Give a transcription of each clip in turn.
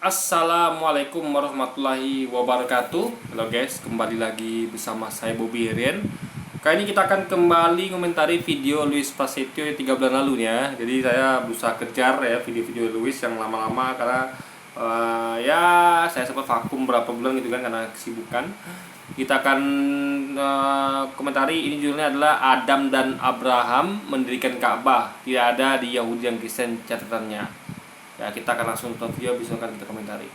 Assalamualaikum warahmatullahi wabarakatuh. Halo guys, kembali lagi bersama saya Bobby Herian. Kali ini kita akan kembali komentari video Luis Prasetyo 3 bulan lalu ya. Jadi saya berusaha kejar ya video-video Luis yang lama-lama karena ya saya sempat vakum berapa bulan gitu kan karena kesibukan. Kita akan komentari, ini judulnya adalah Adam dan Abraham mendirikan Ka'bah. Tidak ada di Yahudi dan Kristen catatannya. Ya, kita akan langsung nonton video, bisa akan kita komentari.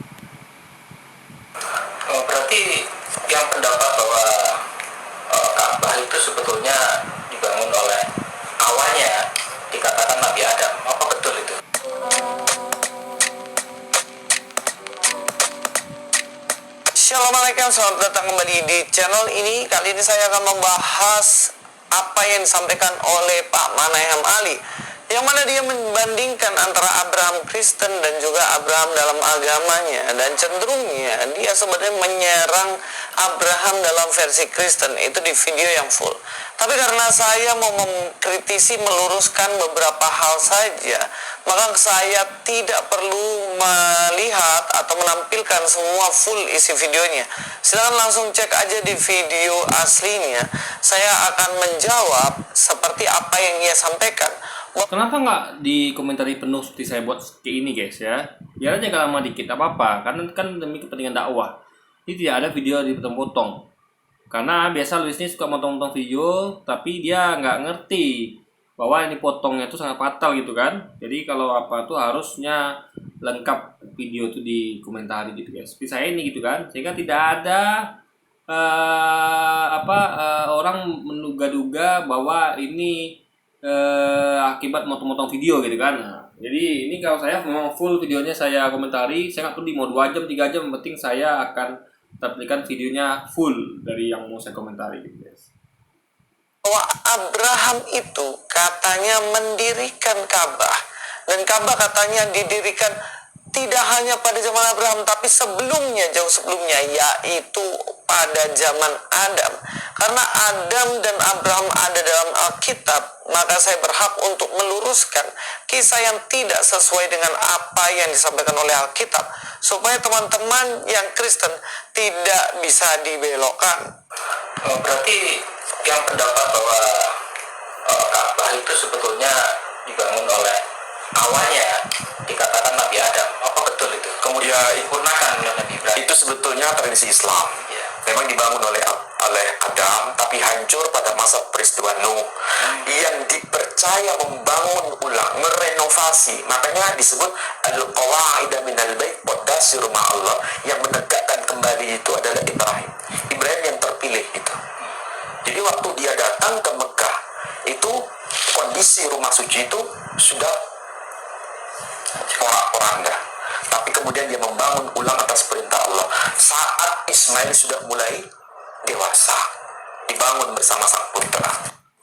Berarti yang pendapat bahwa Ka'bah itu sebetulnya dibangun oleh awalnya dikatakan Nabi Adam, apa betul itu? Assalamualaikum, selamat datang kembali di channel ini. Kali ini saya akan membahas apa yang disampaikan oleh Pak Manahem Ali, yang mana dia membandingkan antara Abraham Kristen dan juga Abraham dalam agamanya, dan cenderungnya dia sebenarnya menyerang Abraham dalam versi Kristen itu di video yang full. Tapi karena saya mau mengkritisi, meluruskan beberapa hal saja, maka saya tidak perlu melihat atau menampilkan semua full isi videonya. Silahkan langsung cek aja di video aslinya. Saya akan menjawab seperti apa yang ia sampaikan. Kenapa nggak dikomentari penuh seperti saya buat seperti ini guys ya? Biar aja kalau lama dikit apa-apa, karena kan demi kepentingan dakwah. Ini tidak ada video dipotong-potong. Karena biasa Luis ini suka motong-motong video, tapi dia nggak ngerti bahwa ini potongnya itu sangat fatal gitu kan. Jadi kalau apa tuh harusnya lengkap video itu dikomentari gitu guys. Seperti saya ini gitu kan, sehingga tidak ada orang menduga-duga bahwa ini akibat motong-motong video gitu kan. Nah, jadi ini kalau saya memang full videonya saya komentari, saya nggak perlu di mau 2 jam 3 jam, penting saya akan tampilkan videonya full dari yang mau saya komentari gitu guys. Bahwa Abraham itu katanya mendirikan Ka'bah, dan Ka'bah katanya didirikan tidak hanya pada zaman Abraham, tapi sebelumnya, jauh sebelumnya, yaitu pada zaman Adam. Karena Adam dan Abraham ada dalam Alkitab, maka saya berhak untuk meluruskan kisah yang tidak sesuai dengan apa yang disampaikan oleh Alkitab, supaya teman-teman yang Kristen tidak bisa dibelokkan. Berarti yang pendapat bahwa Ka'bah itu sebetulnya dibangun oleh awalnya dikatakan Nabi Adam, apa betul itu? Kemudian dipurnakan oleh Nabi Ibrahim. Itu sebetulnya tradisi Islam. Memang dibangun oleh Adam, tapi hancur pada masa peristiwa Nuh, yang dipercaya membangun ulang, merenovasi. Makanya disebut al-qawaida minal bait, pondasi rumah Allah yang menegakkan kembali itu adalah Ibrahim. Ibrahim yang terpilih itu. Jadi waktu dia datang ke Mekah, itu kondisi rumah suci itu sudah porak-poranda. Tapi kemudian dia membangun ulang atas perintah Allah saat Ismail sudah mulai dewasa, dibangun bersama sang putra.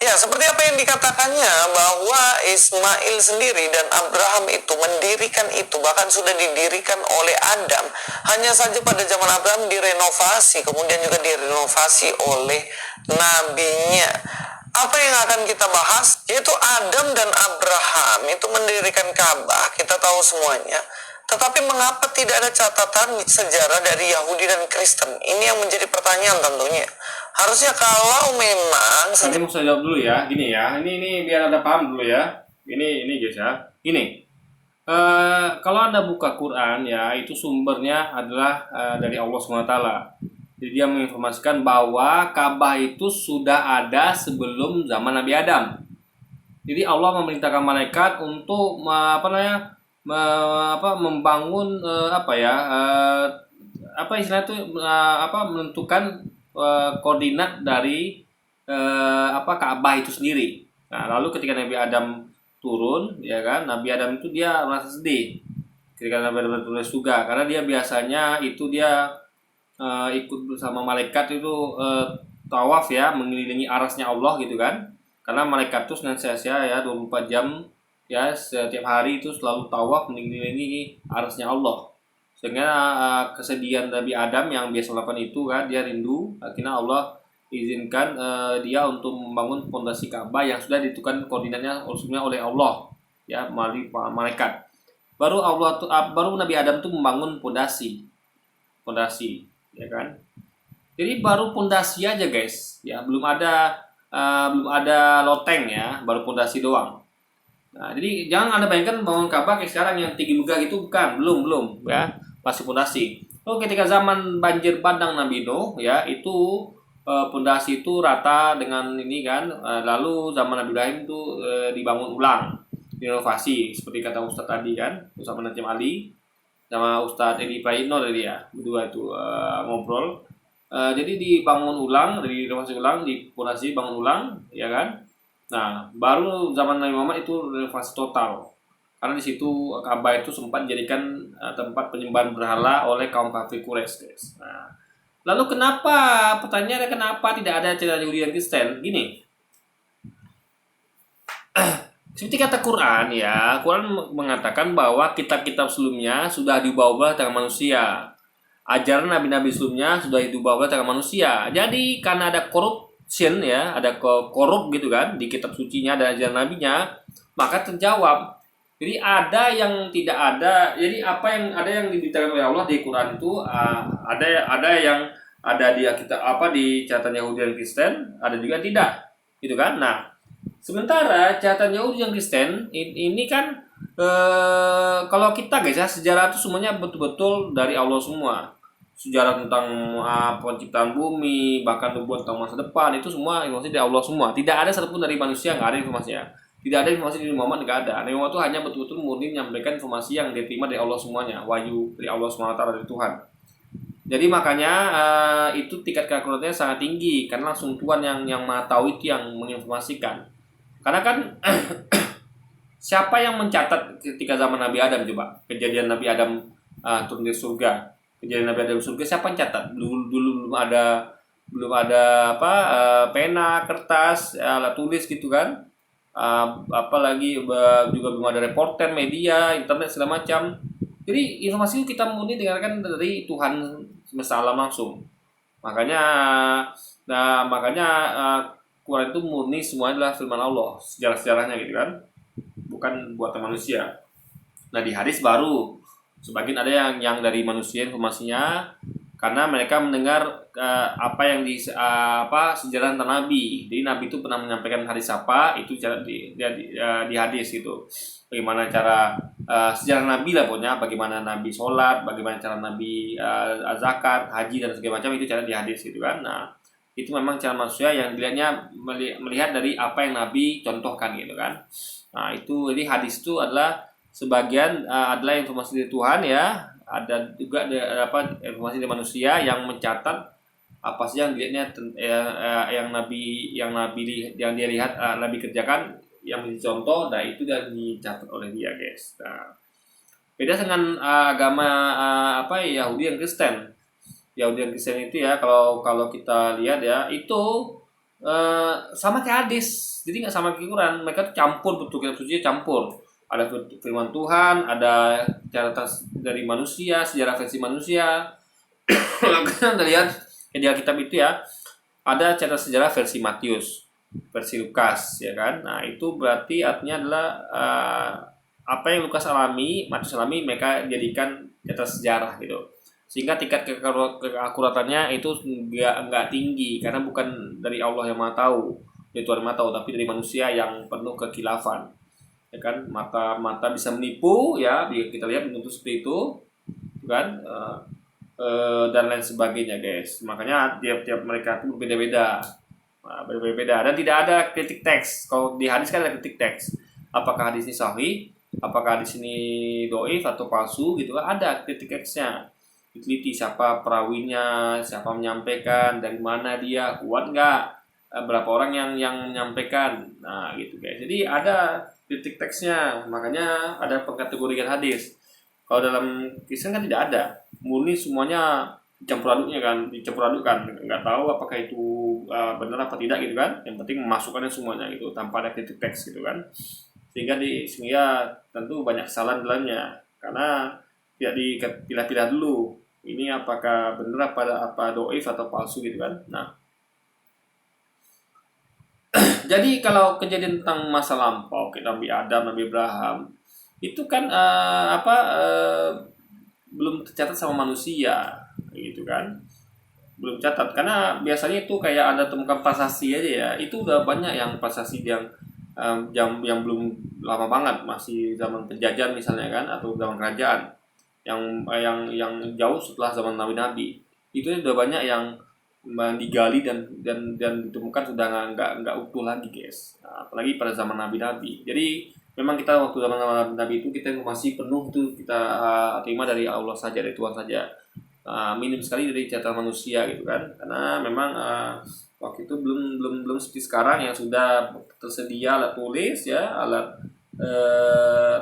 Ya, seperti apa yang dikatakannya, bahwa Ismail sendiri dan Abraham itu mendirikan itu, bahkan sudah didirikan oleh Adam. Hanya saja pada zaman Abraham direnovasi, kemudian juga direnovasi oleh nabinya. Apa yang akan kita bahas, yaitu Adam dan Abraham itu mendirikan Ka'bah, kita tahu semuanya. Tetapi mengapa tidak ada catatan sejarah dari Yahudi dan Kristen? Ini yang menjadi pertanyaan tentunya. Harusnya kalau memang... Ini mau saya jawab dulu ya, gini ya. Ini biar Anda paham dulu ya. Ini guys ya. Gini. Kalau Anda buka Quran ya, itu sumbernya adalah dari Allah SWT. Jadi dia menginformasikan bahwa Ka'bah itu sudah ada sebelum zaman Nabi Adam. Jadi Allah memerintahkan malaikat untuk membangun menentukan koordinat dari Ka'bah itu sendiri. Nah, lalu ketika Nabi Adam turun, ya kan, Nabi Adam itu dia merasa sedih ketika Nabi Adam tulis juga, karena dia biasanya itu dia ikut bersama malaikat itu tawaf ya, mengelilingi arasnya Allah gitu kan, karena malaikat itu senantiasa ya 24 jam ya setiap hari itu selalu tawaf mengelilingi arasnya Allah, sehingga kesedihan Nabi Adam yang biasa melakukan itu kan, dia rindu, akhirnya Allah izinkan dia untuk membangun fondasi Ka'bah yang sudah ditentukan koordinatnya oleh Allah ya melalui malaikat. baru Nabi Adam tuh membangun pondasi, ya kan? Jadi baru pondasi aja guys, ya belum ada loteng ya, baru pondasi doang. Nah, jadi jangan Anda bayangkan bangun Ka'bah kayak sekarang yang tinggi megah itu, bukan, belum ya, masih pondasi. Oh, ketika zaman banjir bandang Nabi Nuh ya, itu pondasi itu rata dengan ini kan, lalu zaman Nabi Ibrahim itu dibangun ulang, direnovasi seperti kata Ustadz tadi kan, Ustadz Najim Ali sama Ustadz Edi Praitno tadi ya, berdua itu ngobrol. Jadi dibangun ulang, direnovasi ulang, di pondasi bangun ulang, ya kan? Nah, baru zaman Nabi Muhammad itu renovasi total. Karena di situ Ka'bah itu sempat dijadikan tempat penyembahan berhala oleh kaum kafir Quraisy, guys. Nah, lalu pertanyaannya kenapa tidak ada cerita Yahudi dan Kristen? Gini, seperti kata Quran ya, Quran mengatakan bahwa kitab-kitab sebelumnya sudah dibawa tangan manusia. Ajaran nabi-nabi sebelumnya sudah dibawa tangan manusia. Jadi karena ada corruption ya, ada korup gitu kan di kitab sucinya dan ajaran nabinya, maka terjawab. Jadi ada yang tidak ada. Jadi ada yang diberitakan oleh Allah di Quran itu ada yang ada di kitab di catatan Yahudi dan Kristen, ada juga yang tidak. Gitu kan? Nah, sementara catatan Yahudi dan Kristen ini kan kalau kita guys ya, sejarah itu semuanya betul-betul dari Allah semua. Sejarah tentang penciptaan bumi, bahkan nubuat tentang masa depan, itu semua informasi dari Allah semua. Tidak ada satupun dari manusia, nggak ada informasinya. Tidak ada informasi dari Muhammad, nggak ada. Nabi Muhammad itu hanya betul-betul murni menyampaikan informasi yang diterima dari Allah semuanya, wahyu dari Allah SWT, dari Tuhan. Jadi makanya itu tingkat keakurasinya sangat tinggi, karena langsung Tuhan yang Maha Tahu itu yang menginformasikan. Karena kan siapa yang mencatat ketika zaman Nabi Adam, coba kejadian Nabi Adam turun dari surga, kejadian Nabi Adam surga, siapa yang catat? Dulu belum ada pena, kertas, alat tulis gitu kan. Apalagi juga belum ada reporter, media, internet segala macam. Jadi informasi itu kita murni dengarkan dari Tuhan semesta alam langsung. Makanya Quran itu murni semuanya adalah firman Allah, sejarah-sejarahnya gitu kan, bukan buatan manusia. Nah, di hadis baru sebagian ada yang dari manusia informasinya, karena mereka mendengar apa yang sejarah tentang Nabi. Jadi Nabi itu pernah menyampaikan hadis apa, itu di hadis itu. Bagaimana cara sejarah Nabi lah pokoknya, bagaimana Nabi sholat, bagaimana cara Nabi zakat, haji dan segala macam, itu cara di hadis gitu kan. Nah, itu memang cara manusia yang dilihatnya melihat dari apa yang Nabi contohkan gitu kan. Nah, itu jadi hadis itu adalah sebagian adalah informasi dari Tuhan ya, ada juga informasi dari manusia yang mencatat apa sih yang dilihatnya yang dia lihat Nabi kerjakan, yang menjadi contoh, dan itu dan dicatat oleh dia, guys. Nah, beda dengan agama Yahudi dan Kristen. Yahudi dan Kristen itu ya, kalau kita lihat ya, itu sama kayak hadis. Jadi nggak sama kayak Quran. Mereka tuh campur, betul, kitab suci campur. Ada firman Tuhan, ada catatan dari manusia, sejarah versi manusia. Kita lihat di Alkitab itu ya, ada catatan sejarah versi Matius, versi Lukas, ya kan. Nah, itu berarti artinya adalah apa yang Lukas alami, Matius alami, mereka jadikan catatan sejarah gitu. Sehingga tingkat keakuratannya itu nggak tinggi, karena bukan dari Allah yang Maha Tahu, dari Tuhan Maha Tahu, tapi dari manusia yang penuh kekhilafan. Ya kan, mata bisa menipu ya, kita lihat bentuk seperti itu kan, dan lain sebagainya, guys. Makanya tiap mereka itu berbeda-beda. Dan tidak ada kritik teks. Kalau di hadis kan ada kritik teks, apakah hadis ini sahih, apakah hadis ini doif atau palsu gitu kan, ada kritik teksnya. Diteliti siapa perawinya, siapa menyampaikan, dari mana dia, kuat nggak, berapa orang yang menyampaikan. Nah gitu, guys. Jadi ada kritik teksnya, makanya ada pengkategorian hadis. Kalau dalam Kristen kan tidak ada, murni semuanya dicampur adukkan, nggak tahu apakah itu benar apa tidak gitu kan. Yang penting memasukkannya semuanya gitu, tanpa ada kritik teks gitu kan. Sehingga tentu banyak kesalahan dalamnya, karena tidak dipilah-pilah dulu, ini apakah benar apa doif atau palsu gitu kan. Nah, jadi kalau kejadian tentang masa lampau, Nabi Adam, Nabi Ibrahim, itu kan belum tercatat sama manusia gitu kan, belum catat karena biasanya itu kayak ada temukan prasasti aja ya, itu udah banyak yang prasasti yang belum lama banget, masih zaman penjajahan misalnya kan, atau zaman kerajaan yang jauh setelah zaman nabi-nabi, itu udah banyak yang digali dan ditemukan sudah nggak utuh lagi guys. Nah, apalagi pada zaman nabi-nabi. Jadi memang kita waktu zaman nabi itu kita masih penuh tuh kita terima dari Allah saja, dari Tuhan saja. Minim sekali dari catatan manusia gitu kan, karena memang waktu itu belum seperti sekarang yang sudah tersedia alat tulis ya, alat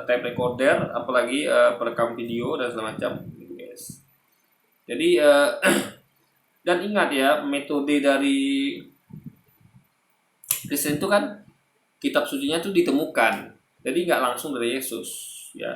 tape recorder, apalagi perekam video dan segala macam gitu guys. Jadi dan ingat ya, metode dari Kristen itu kan kitab sucinya tuh ditemukan, jadi nggak langsung dari Yesus ya.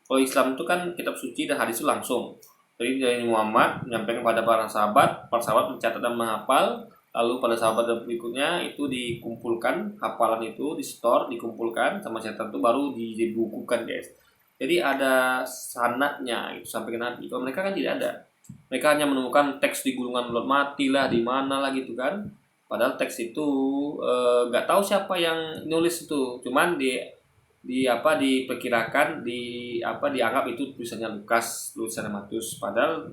Kalau Islam itu kan kitab suci dan hadis itu langsung, jadi dari Muhammad menyampaikan kepada para sahabat mencatat dan menghafal, lalu pada sahabat berikutnya itu dikumpulkan, hafalan itu di store, dikumpulkan sama catatan itu baru dibukukan guys. Jadi ada sanadnya itu sampai ke Nabi. Kalau mereka kan tidak ada, mereka hanya menemukan teks di gulungan belum mati lah, di mana lah gitu kan, padahal teks itu nggak tahu siapa yang nulis itu, cuman diperkirakan dianggap itu tulisannya Lukas, tulisannya Matius, padahal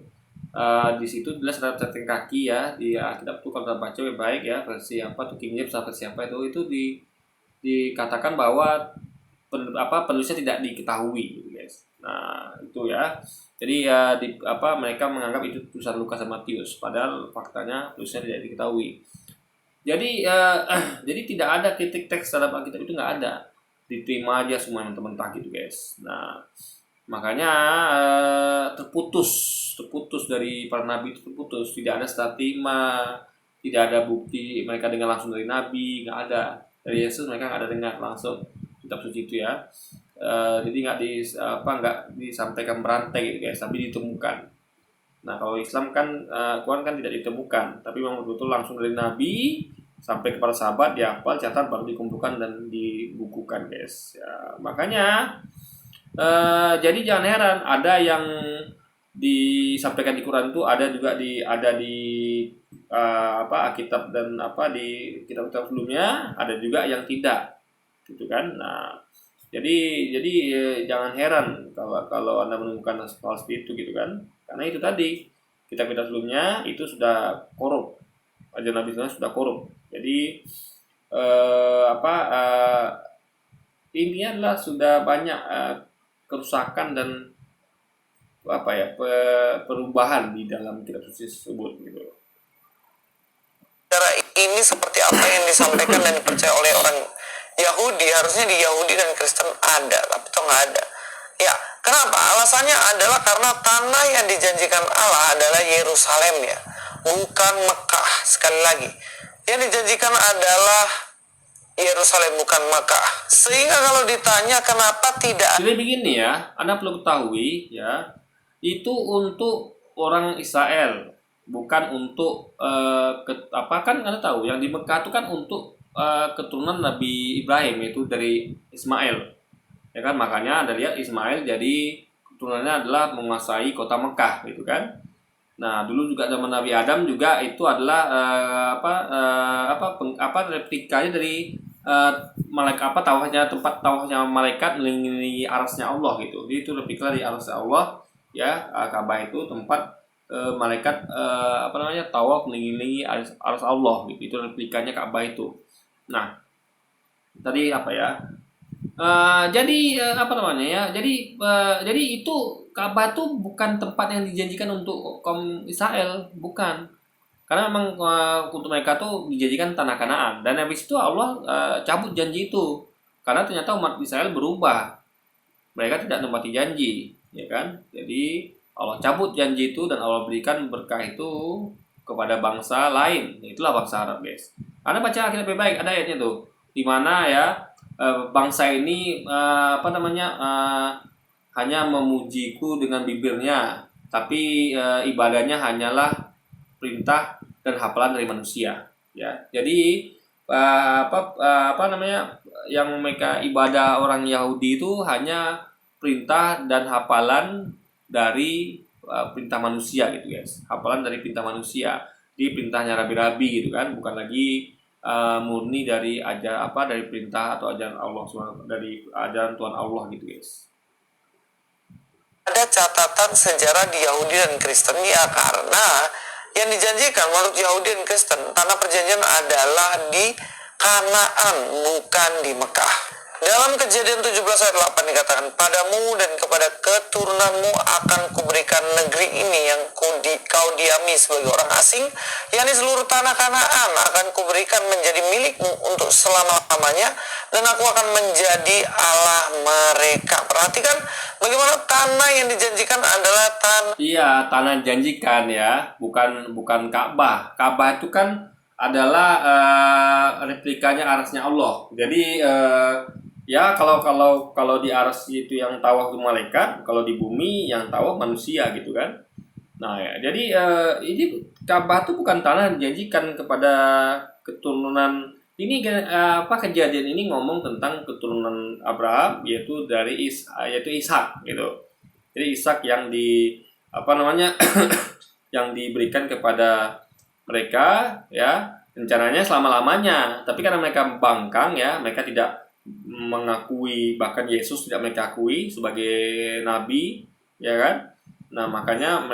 di situ jelas ada catatan kaki ya di Alkitab tuh, kalau kita baca baik ya, versi apa tuh King James versi apa itu dikatakan bahwa penulisnya tidak diketahui gitu guys. Nah itu ya, jadi mereka menganggap itu tulisan Lukas dan Matius, padahal faktanya tulisannya tidak diketahui. Jadi jadi tidak ada kritik teks terhadap Alkitab, itu nggak ada, diterima aja semua mentah-mentah gitu guys. Nah makanya terputus dari para nabi, itu terputus, tidak ada statima, tidak ada bukti mereka dengar langsung dari nabi, nggak ada. Dari Yesus mereka nggak ada dengar langsung kitab suci itu ya. Jadi nggak disampaikan berantai gitu guys, tapi ditemukan. Nah kalau Islam kan Quran kan tidak ditemukan, tapi memang betul-betul langsung dari nabi sampai kepada sahabat, dihafal, catat, baru dikumpulkan dan dibukukan guys ya. Makanya jadi jangan heran ada yang disampaikan di Quran itu ada juga di Alkitab dan di kitab-kitab sebelumnya, ada juga yang tidak gitu kan. Nah jadi jangan heran kalau Anda menemukan hal seperti itu gitu kan, karena itu tadi kitab-kitab sebelumnya itu sudah korup, ajaran Nabi sudah korup. Jadi intinya adalah sudah banyak kerusakan dan perubahan di dalam kitab suci tersebut gitu. Cara ini seperti apa yang disampaikan dan dipercaya oleh orang Yahudi, harusnya di Yahudi dan Kristen ada, tapi itu nggak ada. Ya, kenapa? Alasannya adalah karena tanah yang dijanjikan Allah adalah Yerusalem ya, bukan Mekah. Sekali lagi, yang dijanjikan adalah Yerusalem bukan Mekah. Sehingga kalau ditanya kenapa tidak, jadi begini ya, Anda perlu ketahui ya, itu untuk orang Israel, bukan untuk kan Anda tahu yang di Mekah itu kan untuk keturunan Nabi Ibrahim, yaitu dari Ismail ya kan. Makanya Anda lihat Ismail jadi keturunannya adalah menguasai kota Mekah gitu kan. Nah dulu juga zaman Nabi Adam juga itu adalah replikanya dari malaikat, tempat tawafnya malaikat mengelilingi arasnya Allah gitu. Jadi itu replika dari arasnya Allah ya. Ka'bah itu tempat malaikat tawaf mengelilingi aras Allah gitu. Itu replikanya Ka'bah itu. Nah tadi jadi itu Ka'bah itu bukan tempat yang dijanjikan untuk kaum Israel, bukan. Karena memang untuk mereka tuh dijanjikan tanah Kanaan, dan habis itu Allah cabut janji itu karena ternyata umat Israel berubah, mereka tidak menepati janji ya kan. Jadi Allah cabut janji itu dan Allah berikan berkah itu kepada bangsa lain, itulah bangsa Arab guys. Anda baca Alkitab lebih baik, ada ayatnya tuh di mana ya bangsa ini hanya memujiku dengan bibirnya, tapi ibadahnya hanyalah perintah dan hafalan dari manusia ya. Jadi yang mereka ibadah orang Yahudi itu hanya perintah dan hafalan dari perintah manusia gitu guys. Hafalan dari perintah manusia di perintahnya rabi-rabi gitu kan, bukan lagi murni dari dari perintah atau ajaran Allah dari ajaran Tuhan Allah gitu guys. Ada catatan sejarah di Yahudi dan Kristen ya, karena yang dijanjikan menurut Yahudi dan Kristen tanah perjanjian adalah di Kanaan, bukan di Mekah. Dalam Kejadian 17 ayat 8 dikatakan, padamu dan kepada keturunanmu akan kuberikan negeri ini yang kau diami sebagai orang asing, yakni seluruh tanah Kanaan akan kuberikan menjadi milikmu untuk selama-lamanya, dan aku akan menjadi Allah mereka. Perhatikan bagaimana tanah yang dijanjikan adalah tanah. Iya, tanah dijanjikan ya, bukan Ka'bah. Ka'bah itu kan adalah replikanya arasnya Allah. Jadi ya kalau di aras itu yang tawaf itu malaikat, kalau di bumi yang tawaf manusia gitu kan. Nah ya, jadi ini Ka'bah itu bukan tanah yang dijanjikan kepada keturunan. Ini kejadian ini ngomong tentang keturunan Abraham, yaitu dari Ishak gitu. Jadi Ishak yang yang diberikan kepada mereka ya, rencananya selama-lamanya. Tapi karena mereka bangkang ya, mereka tidak mengakui, bahkan Yesus tidak mereka akui sebagai nabi ya kan. Nah makanya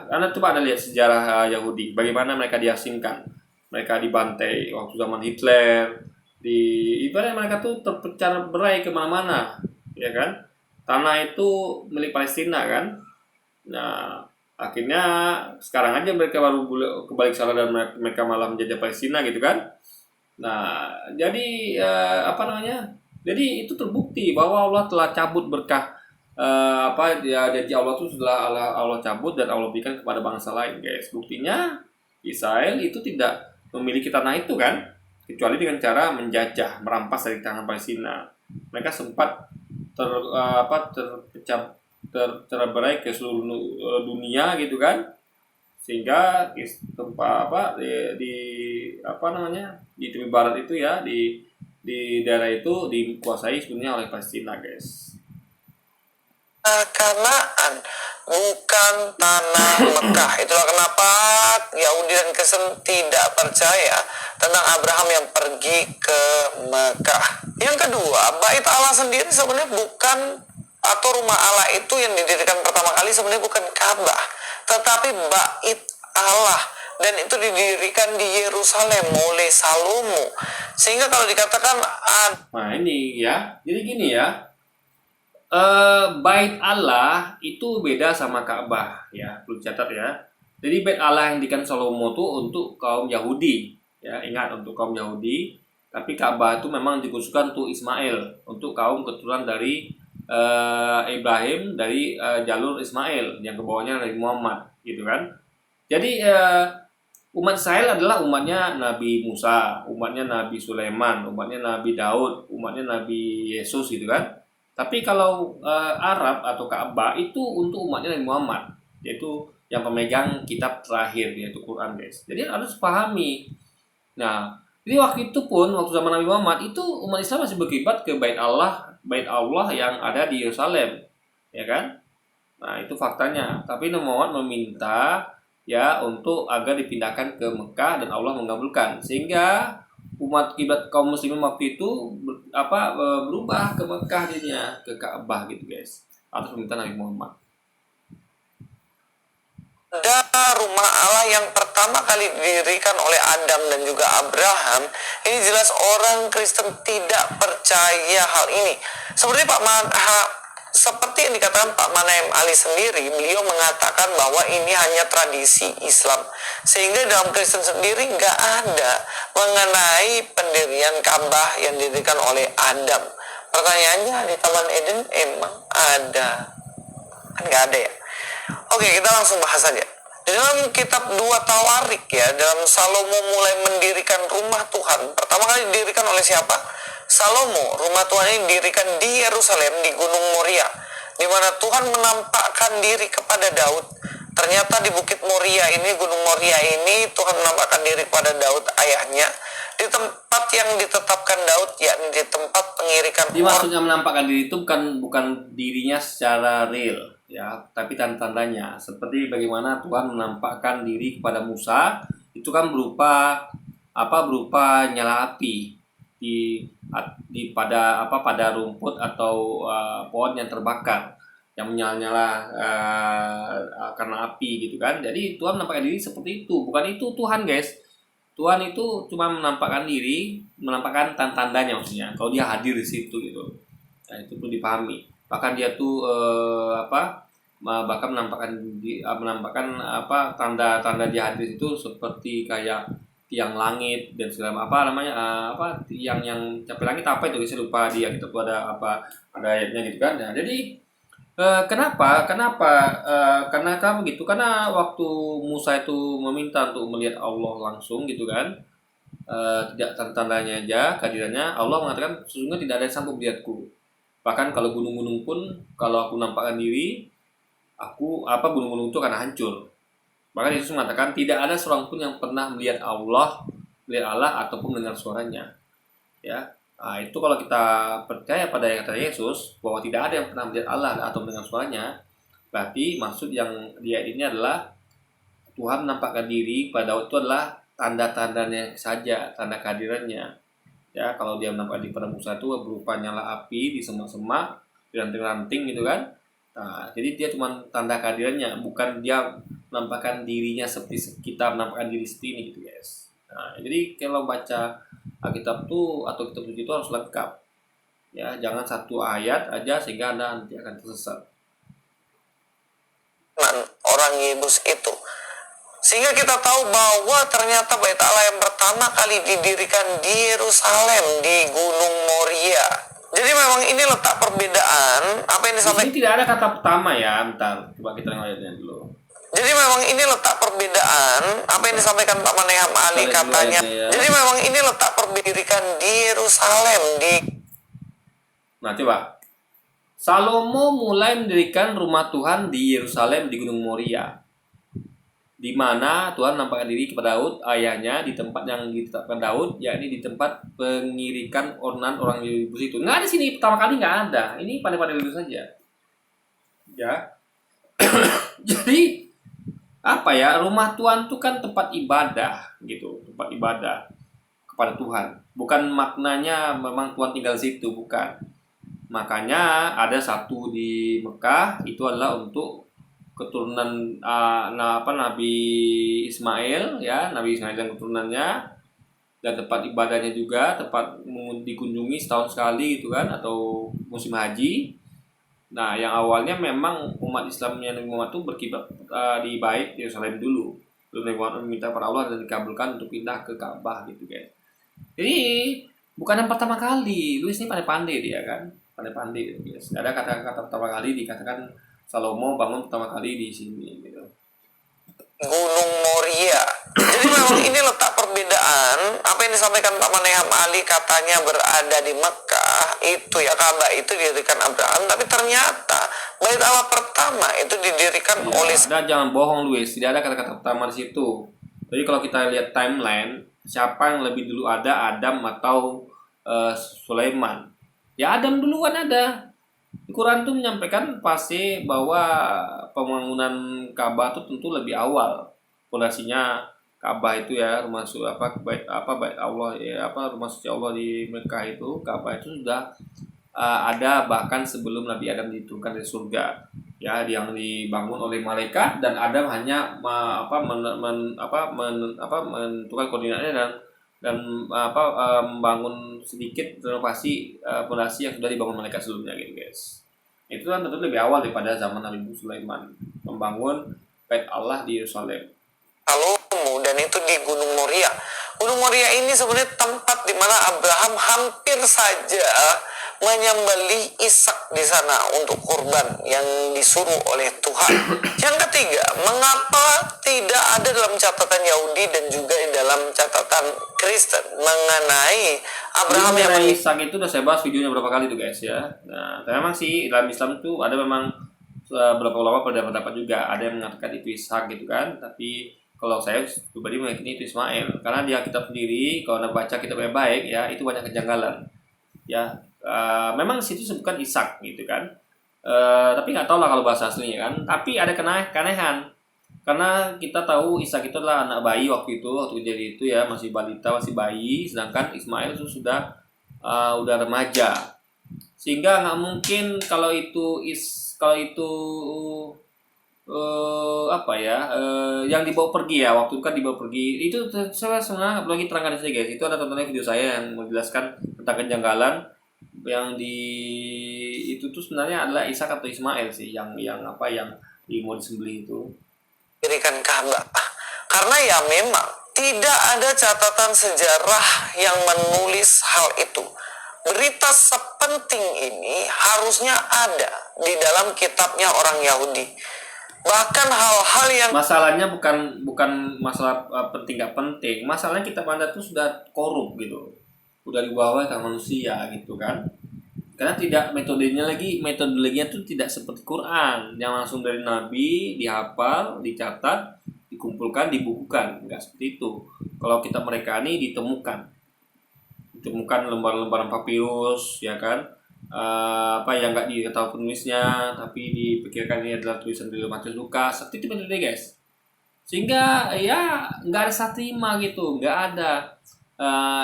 karena coba Anda lihat sejarah Yahudi, bagaimana mereka diasingkan, mereka dibantai waktu zaman Hitler, ibaratnya mereka tuh terpecah berai kemana-mana ya kan. Tanah itu milik Palestina kan. Nah akhirnya sekarang aja mereka baru kembali ke sana dan mereka malah menjajah Palestina gitu kan. Nah, jadi Jadi itu terbukti bahwa Allah telah cabut berkah janji Allah itu setelah Allah cabut dan Allah berikan kepada bangsa lain, guys. Buktinya Israel itu tidak memiliki tanah itu kan, kecuali dengan cara menjajah, merampas dari tanah Palestina. Mereka sempat terberai ke seluruh dunia gitu kan, sehingga di tepi barat itu ya, di daerah itu dikuasai sebenarnya oleh Palestina, guys. Kanaan bukan tanah Mekah. Itulah kenapa Yahudi dan Kristen tidak percaya tentang Abraham yang pergi ke Mekah. Yang kedua, bait Allah sendiri sebenarnya bukan, atau rumah Allah itu yang didirikan pertama kali sebenarnya bukan Ka'bah, tetapi bait Allah, dan itu didirikan di Yerusalem oleh Salomo. Sehingga kalau dikatakan nah ini ya, jadi gini ya, bait Allah itu beda sama Ka'bah ya, perlu catat ya. Jadi bait Allah yang didirikan Salomo itu untuk kaum Yahudi ya, ingat, untuk kaum Yahudi. Tapi Ka'bah itu memang dikhususkan untuk Ismail, untuk kaum keturunan dari Ibrahim, dari jalur Ismail yang kebawahnya dari Muhammad gitu kan. Jadi umat Israel adalah umatnya Nabi Musa, umatnya Nabi Sulaiman, umatnya Nabi Daud, umatnya Nabi Yesus gitu kan. Tapi kalau Arab atau Ka'bah itu untuk umatnya Nabi Muhammad, yaitu yang pemegang kitab terakhir, yaitu Quran, guys. Jadi harus pahami. Nah, jadi waktu zaman Nabi Muhammad itu umat Islam masih berkiblat ke bait Allah yang ada di Yerusalem, ya kan? Nah, itu faktanya. Tapi Nabi Muhammad meminta ya untuk agar dipindahkan ke Mekah dan Allah mengabulkan, sehingga umat kiblat kaum muslimin waktu itu berubah ke Mekah, jadinya ke Ka'bah gitu, guys, atas permintaan Nabi Muhammad. ada rumah Allah yang pertama kali didirikan oleh Adam dan juga Abraham. Ini jelas orang Kristen tidak percaya hal ini. Seperti yang dikatakan Pak Manahem Ali sendiri, beliau mengatakan bahwa ini hanya tradisi Islam, sehingga dalam Kristen sendiri nggak ada mengenai pendirian Ka'bah yang didirikan oleh Adam. Pertanyaannya, di Taman Eden emang ada? Kan nggak ada ya. Oke, kita langsung bahas saja. Di dalam kitab 2 Tawarik ya, dalam Salomo mulai mendirikan rumah Tuhan. Pertama kali didirikan oleh siapa? Salomo. Rumah Tuhan ini didirikan di Yerusalem, di Gunung Moria, di mana Tuhan menampakkan diri kepada Daud ternyata di Bukit Moria ini, Gunung Moria ini, Tuhan menampakkan diri kepada Daud ayahnya di tempat yang ditetapkan Daud, yakni di tempat pengirikan Jadi maksudnya menampakkan diri itu bukan dirinya secara real, ya, tapi tanda-tandanya. Seperti bagaimana Tuhan menampakkan diri kepada Musa, itu kan berupa nyala api pada rumput atau pohon yang terbakar, yang menyala-nyala karena api gitu kan. Jadi Tuhan menampakkan diri seperti itu. Bukan itu Tuhan, guys. Tuhan itu cuma menampakkan diri, menampakkan tanda-tandanya maksudnya. Kalau dia hadir di situ gitu. Nah, itu perlu dipahami. Bahkan dia tuh bahkan menampakkan tanda-tanda dia hadir itu seperti kayak tiang langit dan segala tiang yang capai langit apa itu, saya lupa, dia kita tuh ada ayatnya gitu kan. Nah, jadi kenapa karena begitu, karena waktu Musa itu meminta untuk melihat Allah langsung gitu kan, tidak tanda-tandanya aja kehadirannya, Allah mengatakan sesungguhnya tidak ada yang sanggup melihatku, bahkan kalau gunung-gunung pun kalau aku nampakkan diri gunung-gunung itu akan hancur. Bahkan Yesus mengatakan tidak ada seorang pun yang pernah melihat Allah ataupun mendengar suaranya, ya. Nah, itu kalau kita percaya pada kata Yesus bahwa tidak ada yang pernah melihat Allah atau mendengar suaranya, berarti maksud yang dia ini adalah Tuhan menampakkan diri pada Daud itu adalah tanda-tandanya saja, tanda kehadirannya. Ya, kalau dia menampakkan diri pada Musa itu berupa nyala api di semak-semak, di ranting-ranting gitu kan. Nah, jadi dia cuma tanda kehadirannya, bukan dia menampakkan dirinya seperti kita menampakkan diri seperti ini gitu, guys. Nah, jadi kalau baca Alkitab tuh atau kitab suci itu harus lengkap. Ya, jangan satu ayat aja sehingga Anda nanti akan tersesat. Orang Yebus itu, sehingga kita tahu bahwa ternyata Bait Allah yang pertama kali didirikan di Yerusalem, di Gunung Moria. Jadi memang ini letak perbedaan apa yang disampaikan. Ini tidak ada kata pertama ya, bentar, coba kita lihatnya dulu. Jadi memang ini letak perbedaan apa yang disampaikan Pak Maneham Ali katanya. Ya. Jadi memang ini letak perbedaan di Yerusalem di. Nah, coba. Salomo mulai mendirikan rumah Tuhan di Yerusalem di Gunung Moria, di mana Tuhan nampakkan diri kepada Daud ayahnya di tempat yang ditetapkan Daud, yakni di tempat pengirikan ornan orang Yebus itu. Nggak ada sini pertama kali, nggak ada. Ini pada dulu saja. Ya. Jadi apa ya, rumah Tuhan itu kan tempat ibadah gitu, tempat ibadah kepada Tuhan. Bukan maknanya memang Tuhan tinggal di situ, bukan. Makanya ada satu di Mekah itu adalah untuk keturunan Nabi Ismail, ya, Nabi Ismail dan keturunannya, dan tempat ibadahnya juga, tempat dikunjungi setahun sekali gitu kan, atau musim haji. Nah, yang awalnya memang umat Islamnya Nabi Muhammad itu berkiblat di Bait Yerusalem dulu. Lalu Nabi Muhammad meminta pada Allah dan dikabulkan untuk pindah ke Ka'bah gitu, guys. Jadi bukan yang pertama kali. Luis ini pandai-pandai dia kan, pandai-pandai gitu, guys. Gak ada kata-kata pertama kali dikatakan Salomo bangun pertama kali di sini gitu. Gunung Moria. Jadi memang ini letak perbedaan apa yang disampaikan Pak Maneham Ali katanya berada di Mekah itu ya, Ka'bah itu didirikan Abraham, tapi ternyata Bait Allah pertama itu didirikan oleh. Dan jangan bohong Luis, tidak ada kata-kata pertama di situ. Jadi kalau kita lihat timeline, siapa yang lebih dulu ada, Adam atau Sulaiman? Ya Adam duluan ada. Quran itu menyampaikan pasti bahwa pembangunan Ka'bah itu tentu lebih awal. Fondasinya Ka'bah itu ya, rumah bait Allah ya, rumah suci Allah di Mekah itu, Ka'bah itu sudah ada bahkan sebelum Nabi Adam diturunkan dari surga. Ya, yang dibangun oleh malaikat, dan Adam hanya menentukan koordinatnya dan membangun sedikit renovasi fondasi yang sudah dibangun malaikat sebelumnya gitu, guys. Itu kan tentu lebih awal daripada zaman Nabi Sulaiman membangun Bait Allah di Yerusalem. Salomo, dan itu di Gunung Moria. Gunung Moria ini sebenarnya tempat di mana Abraham hampir saja menyembelih Ishak di sana untuk kurban yang disuruh oleh Tuhan. Yang ketiga, mengapa tidak ada dalam catatan Yahudi dan juga dalam catatan Kristen mengenai Abraham yang Ishak itu udah saya bahas videonya berapa kali tuh, guys ya. Nah, memang sih dalam Islam tuh ada memang beberapa ulama pada pendapat juga, ada yang mengatakan itu Ishak gitu kan, tapi kalau saya pribadi meyakini itu Ismail, karena dia kitab sendiri kalau anda baca kitab yang baik ya itu banyak kejanggalan ya. Memang di situ sebutkan Ishak gitu kan. Tapi nggak tahu lah kalau bahasa aslinya kan. Tapi ada keanehan karena kita tahu Ishak itu adalah anak bayi waktu kejadian itu ya, masih balita, masih bayi, sedangkan Ismail itu sudah udah remaja, sehingga nggak mungkin kalau itu apa ya, yang dibawa pergi ya, waktu itu kan dibawa pergi itu. Saya sebenarnya belum lagi terangkan saja guys, itu ada tontonan video saya yang menjelaskan tentang kejanggalan yang di itu tuh sebenarnya adalah Ishak atau Ismail sih yang apa yang mau disembelih itu. Dirikan Ka'bah. Karena ya memang tidak ada catatan sejarah yang menulis hal itu. Berita sepenting ini harusnya ada di dalam kitabnya orang Yahudi. Bahkan hal-hal yang masalahnya bukan masalah penting nggak penting, masalahnya kitab Anda tuh sudah korup gitu, udah dibawa ke manusia gitu kan, karena tidak metodologinya tuh tidak seperti Quran yang langsung dari Nabi dihafal, dicatat, dikumpulkan, dibukukan, nggak seperti itu. Kalau kitab mereka ini ditemukan lembaran-lembaran papirus ya kan, apa yang nggak diketahui penulisnya tapi dipikirkan ini adalah tulisan dari Matius Lukas, seperti itu metode guys, sehingga ya nggak ada satima gitu, nggak ada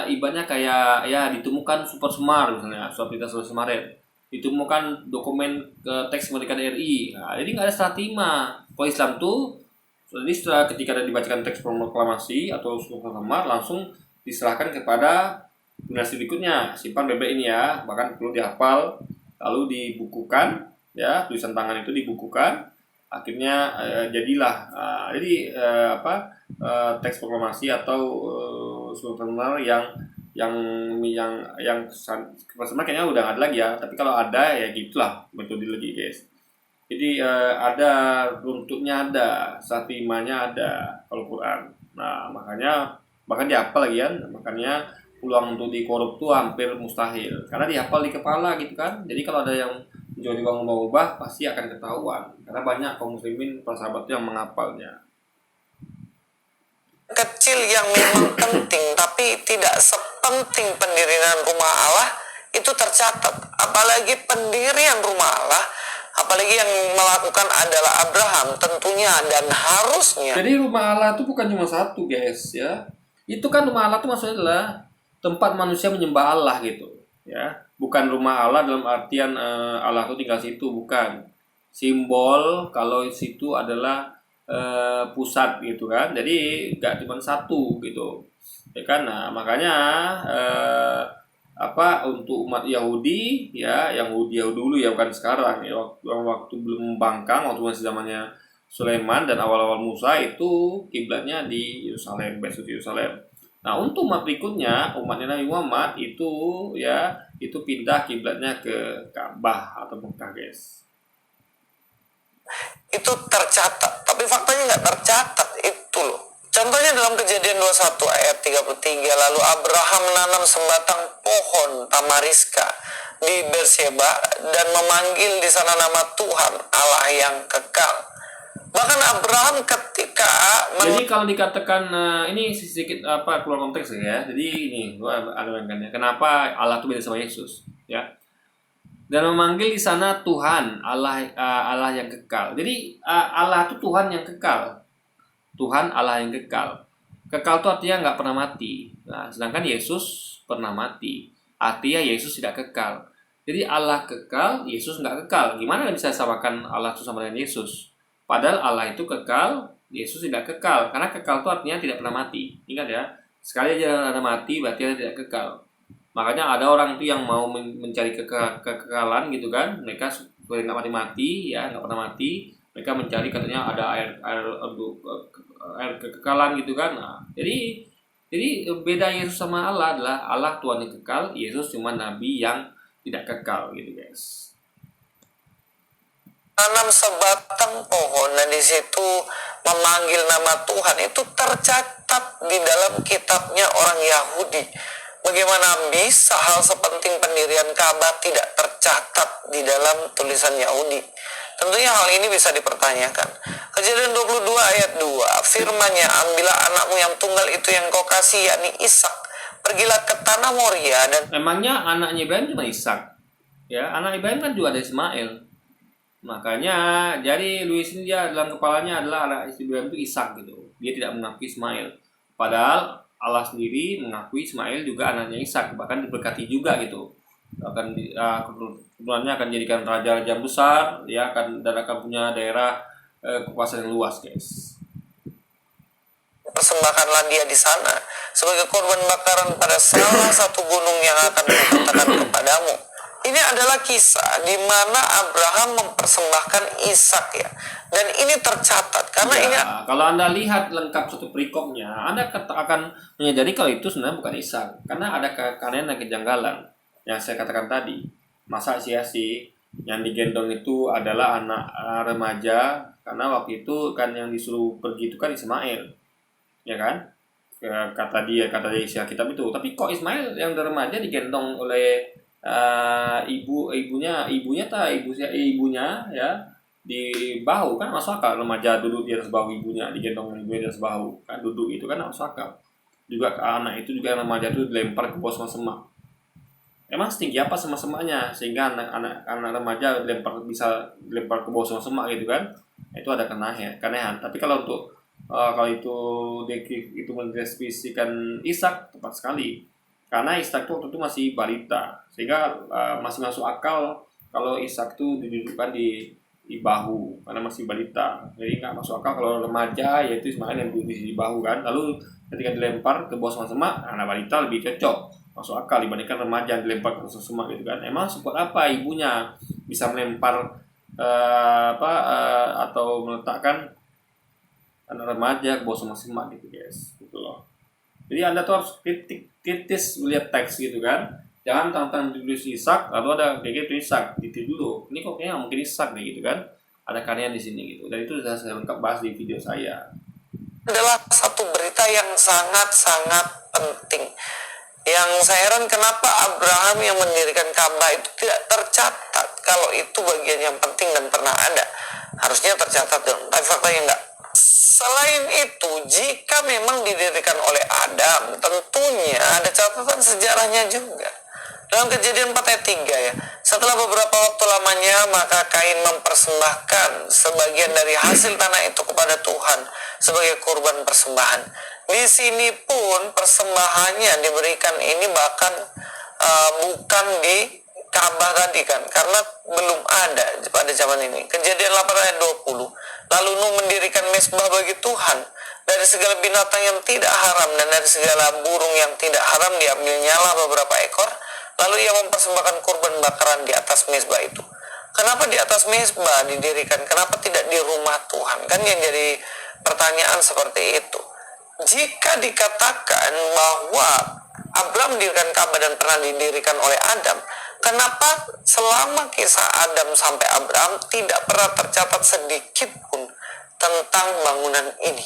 ibaratnya kayak ya ditemukan super semar misalnya surat perintah 11 Maret, ditemukan dokumen teks kemerdekaan RI, nah, jadi nggak ada satima. Kalau Islam tuh jadi setelah ketika ada dibacakan teks proklamasi atau surat semar langsung diserahkan kepada generasi berikutnya, simpan BB ini ya, bahkan perlu dihafal, lalu dibukukan ya, tulisan tangan itu dibukukan, akhirnya jadilah teks proklamasi atau surat semar yang sebenarnya kayaknya udah nggak ada lagi ya, tapi kalau ada ya gitulah metodologi guys. Jadi ada runtutnya, ada satimanya, ada kalau Quran. Nah makanya bahkan dihafal lagi kan, makanya peluang untuk dikorup tuh hampir mustahil karena dihafal di kepala gitu kan. Jadi kalau ada yang mencoba mengubah pasti akan ketahuan karena banyak kaum muslimin persahabatnya yang menghafalnya. Kecil yang memang penting tapi tidak sepenting pendirian rumah Allah itu tercatat. Apalagi pendirian rumah Allah, apalagi yang melakukan adalah Abraham tentunya dan harusnya. Jadi rumah Allah itu bukan cuma satu guys ya. Itu kan rumah Allah itu maksudnya adalah tempat manusia menyembah Allah gitu ya, bukan rumah Allah dalam artian Allah itu tinggal situ, bukan. Simbol kalau situ adalah pusat gitu kan, jadi nggak cuma satu gitu ya kan. Nah makanya untuk umat Yahudi ya, yang Yahudi dulu ya, bukan sekarang ya, waktu belum membangkang, waktu masih zamannya Sulaiman dan awal-awal Musa itu kiblatnya di Yerusalem, besok Yerusalem. Nah untuk umat berikutnya, umatnya Nabi Muhammad itu ya, itu pindah kiblatnya ke Ka'bah atau Mekah guys. Itu tercatat, tapi faktanya nggak tercatat itu loh. Contohnya dalam Kejadian 21 ayat 33, lalu Abraham menanam sebatang pohon tamariska di Berseba dan memanggil di sana nama Tuhan Allah yang kekal. Bahkan Abraham ketika jadi kalau dikatakan ini sedikit keluar konteks ya. Jadi ini gua bayangkan ya, kenapa Allah itu beda sama Yesus ya. Dan memanggil di sana Tuhan Allah yang kekal. Jadi Allah itu Tuhan yang kekal. Tuhan Allah yang kekal. Kekal itu artinya nggak pernah mati. Nah, sedangkan Yesus pernah mati. Artinya Yesus tidak kekal. Jadi Allah kekal, Yesus nggak kekal. Gimana bisa samakan Allah itu sama dengan Yesus? Padahal Allah itu kekal, Yesus tidak kekal. Karena kekal itu artinya tidak pernah mati. Ingat ya, sekali aja ada mati berarti ada tidak kekal. Makanya ada orang itu yang mau mencari kekekalan gitu kan. Mereka supaya nggak mati-mati ya, nggak pernah mati. Mereka mencari katanya ada air kekekalan gitu kan. Nah, jadi beda Yesus sama Allah adalah Allah Tuhan yang kekal, Yesus cuma nabi yang tidak kekal gitu guys. Tanam sebatang pohon dan di situ memanggil nama Tuhan itu tercatat di dalam kitabnya orang Yahudi. Bagaimana bisa hal sepenting pendirian Ka'bah tidak tercatat di dalam tulisan Yahudi? Tentunya hal ini bisa dipertanyakan. Kejadian 22 ayat 2, firman-Nya, ambillah anakmu yang tunggal itu yang kau kasih, yakni Ishak, pergilah ke tanah Moria dan Emangnya anaknya Ibrahim cuma Ishak? Ya, anak Ibrahim kan juga ada Ismail. Makanya jadi Luis ini dia dalam kepalanya adalah anak Ibrahim itu Ishak gitu. Dia tidak mengakui Ismail. Padahal Allah sendiri mengakui Ismail juga anaknya Ishak, bahkan diberkati juga gitu. Akan keturunannya akan jadikan raja-raja besar, ya akan dan akan punya daerah kekuasaan yang luas, guys. persembahkanlah dia di sana sebagai korban bakaran pada salah satu gunung yang akan kukatakan kepadamu. Ini adalah kisah di mana Abraham mempersembahkan Ishak ya. Dan ini tercatat karena Ya, ini kalau Anda lihat lengkap satu perikopnya, Anda akan menyadari kalau itu sebenarnya bukan Ishak, karena ada keanehan dan kejanggalan yang saya katakan tadi. Masa sih yang digendong itu adalah anak remaja, karena waktu itu kan yang disuruh pergi itu kan Ismail, ya kan? Kata dia isi Alkitab itu. Tapi kok Ismail yang remaja digendong oleh ibunya ya di bahu, kan masuk akal. Remaja duduk di atas bahu ibunya, digendong ibunya di atas bahu, kan duduk itu kan masuk akal. Juga anak itu juga remaja itu dilempar ke bawah semak. Emang setinggi apa semak-semaknya sehingga anak remaja bisa dilempar ke bawah semak gitu kan? Itu ada keanehan. Tapi kalau untuk kalau itu mendeskripsikan Ishak, tepat sekali. Karena Ishak itu waktu itu masih balita, sehingga masih masuk akal kalau Ishak itu didudukkan di bahu karena masih balita. Jadi nggak masuk akal kalau remaja, yaitu Ismail yang duduk di bahu kan. Lalu ketika dilempar ke bawah semak, anak balita lebih cocok, masuk akal dibandingkan remaja yang dilempar ke bawah semak gitu kan. Emang sekuat apa ibunya bisa melempar atau meletakkan anak remaja ke bawah semak gitu, guys, gitu loh. Jadi Anda tuh harus kritis melihat teks gitu kan. Jangan tentang ditulis Ishak lalu ada kayak gitu Ishak titik dulu. Ini kok kayaknya mungkin Ishak nih gitu kan. Ada karya di sini gitu. Dan itu sudah saya lengkap bahas di video saya. adalah satu berita yang sangat-sangat penting. Yang saya heran kenapa Abraham yang mendirikan Ka'bah itu tidak tercatat kalau itu bagian yang penting dan pernah ada. Harusnya tercatat dong, tapi faktanya enggak. Selain itu, jika memang didirikan oleh Adam, tentunya ada catatan sejarahnya juga. Dalam Kejadian 4 ayat 3 ya, setelah beberapa waktu lamanya, maka Kain mempersembahkan sebagian dari hasil tanah itu kepada Tuhan sebagai kurban persembahan. Di sini pun persembahannya diberikan ini bahkan bukan di Ka'bah tadi kan, karena belum ada pada zaman ini. Kejadian 8 ayat 20. Lalu Nuh mendirikan mesbah bagi Tuhan. Dari segala binatang yang tidak haram dan dari segala burung yang tidak haram diambil nyala beberapa ekor. Lalu ia mempersembahkan kurban bakaran di atas mesbah itu. Kenapa di atas mesbah didirikan? Kenapa tidak di rumah Tuhan? Kan yang jadi pertanyaan seperti itu. Jika dikatakan bahwa Abraham mendirikan Ka'bah dan pernah didirikan oleh Adam, kenapa selama kisah Adam sampai Abraham tidak pernah tercatat sedikit pun tentang bangunan ini?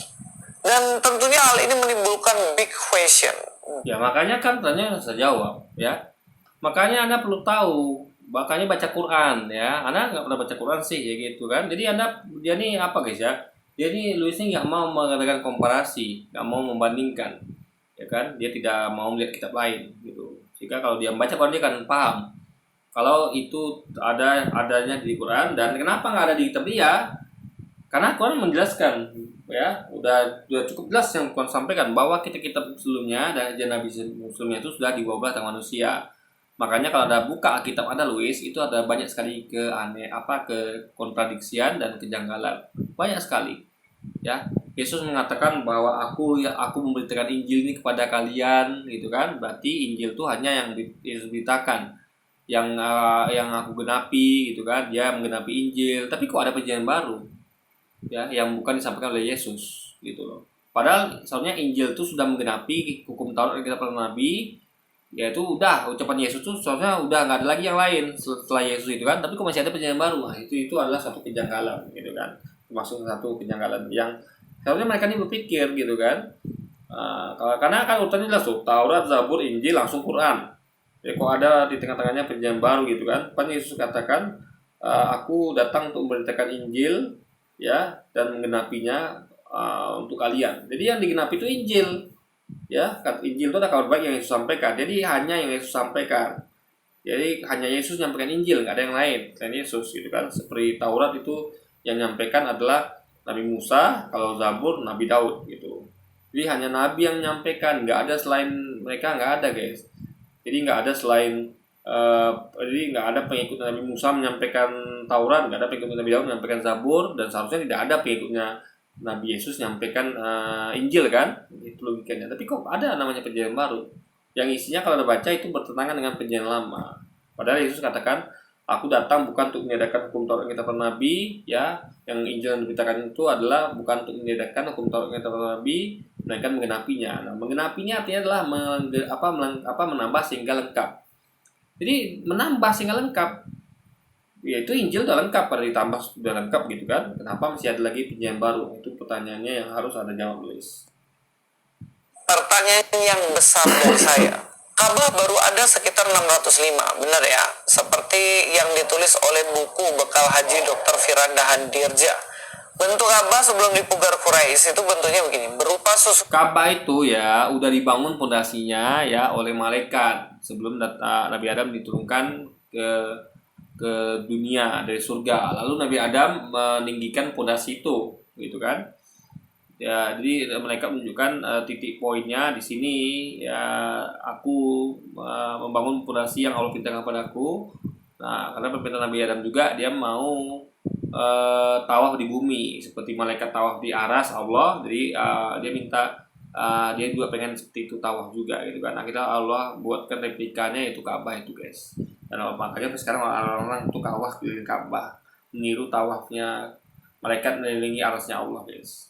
Dan tentunya hal ini menimbulkan big question. Ya makanya kan tanya saya jawab ya. Makanya Anda perlu tahu, makanya baca Quran ya. Anda nggak pernah baca Quran sih ya gitu kan. Jadi dia nih apa guys ya? Dia nih Luis ini nggak mau mengadakan komparasi, nggak mau membandingkan, ya kan? Dia tidak mau melihat kitab lain gitu. Jika kalau dia membaca Quran dia akan paham kalau itu adanya di Quran. Dan kenapa nggak ada di kitab dia? Karena Quran menjelaskan ya, udah cukup jelas yang Quran sampaikan bahwa kitab sebelumnya dan Nabi sebelumnya itu sudah dibawa oleh tangan manusia. Makanya kalau ada buka Alkitab Anda Luis, itu ada banyak sekali kekontradiksian dan kejanggalan. Banyak sekali. Ya, Yesus mengatakan bahwa aku memberitakan Injil ini kepada kalian gitu kan. Berarti Injil itu hanya yang Yesus beritakan. Yang aku genapi gitu kan. Dia menggenapi Injil, tapi kok ada perjanjian baru? Ya, yang bukan disampaikan oleh Yesus gitu loh. Padahal soalnya Injil itu sudah menggenapi hukum Taurat dan kitab Nabi. Ya itu udah ucapan Yesus tuh soalnya udah nggak ada lagi yang lain setelah Yesus itu kan, tapi kok masih ada perjanjian baru. Nah, itu adalah satu kejanggalan gitu kan, termasuk satu kejanggalan yang seharusnya mereka ini berpikir gitu kan. Karena kan urutannya jelas tuh, Taurat, Zabur, Injil, langsung Quran. Ya kok ada di tengah-tengahnya perjanjian baru gitu kan. Pan Yesus katakan aku datang untuk memberitakan Injil, ya, dan menggenapinya untuk kalian. Jadi yang digenapi itu Injil, ya. Injil itu ada kabar baik yang Yesus sampaikan. Jadi hanya yang Yesus sampaikan. Jadi hanya Yesus menyampaikan Injil, nggak ada yang lain selain Yesus, gitu kan. Seperti Taurat itu yang menyampaikan adalah Nabi Musa, kalau Zabur Nabi Daud, gitu. Jadi hanya Nabi yang menyampaikan, nggak ada selain mereka, nggak ada, guys. Jadi nggak ada selain jadi nggak ada pengikut Nabi Musa menyampaikan Taurat, nggak ada pengikut Nabi Daud menyampaikan Zabur, dan seharusnya tidak ada pengikutnya Nabi Yesus menyampaikan Injil, kan? Itu logikanya. Tapi kok ada namanya perjanjian baru yang isinya kalau Anda baca itu bertentangan dengan perjanjian lama. Padahal Yesus katakan, aku datang bukan untuk meniadakan hukum Taurat dan kitab Nabi, ya. Yang Injil yang diberitakan itu adalah bukan untuk meniadakan hukum Taurat dan kitab Nabi, melainkan menggenapinya. Nah, menggenapinya artinya adalah menambah sehingga lengkap. Jadi menambah sehingga lengkap, yaitu Injil udah lengkap, pada ditambah sudah lengkap, gitu kan. Kenapa masih ada lagi perjanjian baru? Itu pertanyaannya yang harus ada jawab, Luis. Pertanyaan yang besar dari saya, Ka'bah baru ada sekitar 605, benar ya? Seperti yang ditulis oleh buku Bekal Haji Dr. Firanda Handirja. Bentuk Ka'bah sebelum dipugar Quraisy itu bentuknya begini, berupa susu. Ka'bah itu ya udah dibangun pondasinya ya oleh malaikat sebelum Nabi Adam diturunkan ke dunia dari surga. Lalu Nabi Adam meninggikan pondasi itu, gitu kan? Ya, jadi mereka menunjukkan titik poinnya di sini, ya, aku membangun pondasi yang Allah perintahkan padaku. Nah, karena perintah Nabi Adam juga, dia mau tawaf di bumi seperti malaikat tawaf di aras Allah. Jadi dia minta, dia juga pengen seperti itu tawaf juga, gitu kan. Akhirnya Allah buatkan replikanya, yaitu Ka'bah itu, guys. Dan makanya sekarang orang-orang itu tawaf keliling Ka'bah, meniru tawafnya malaikat mengelilingi arasnya Allah, guys.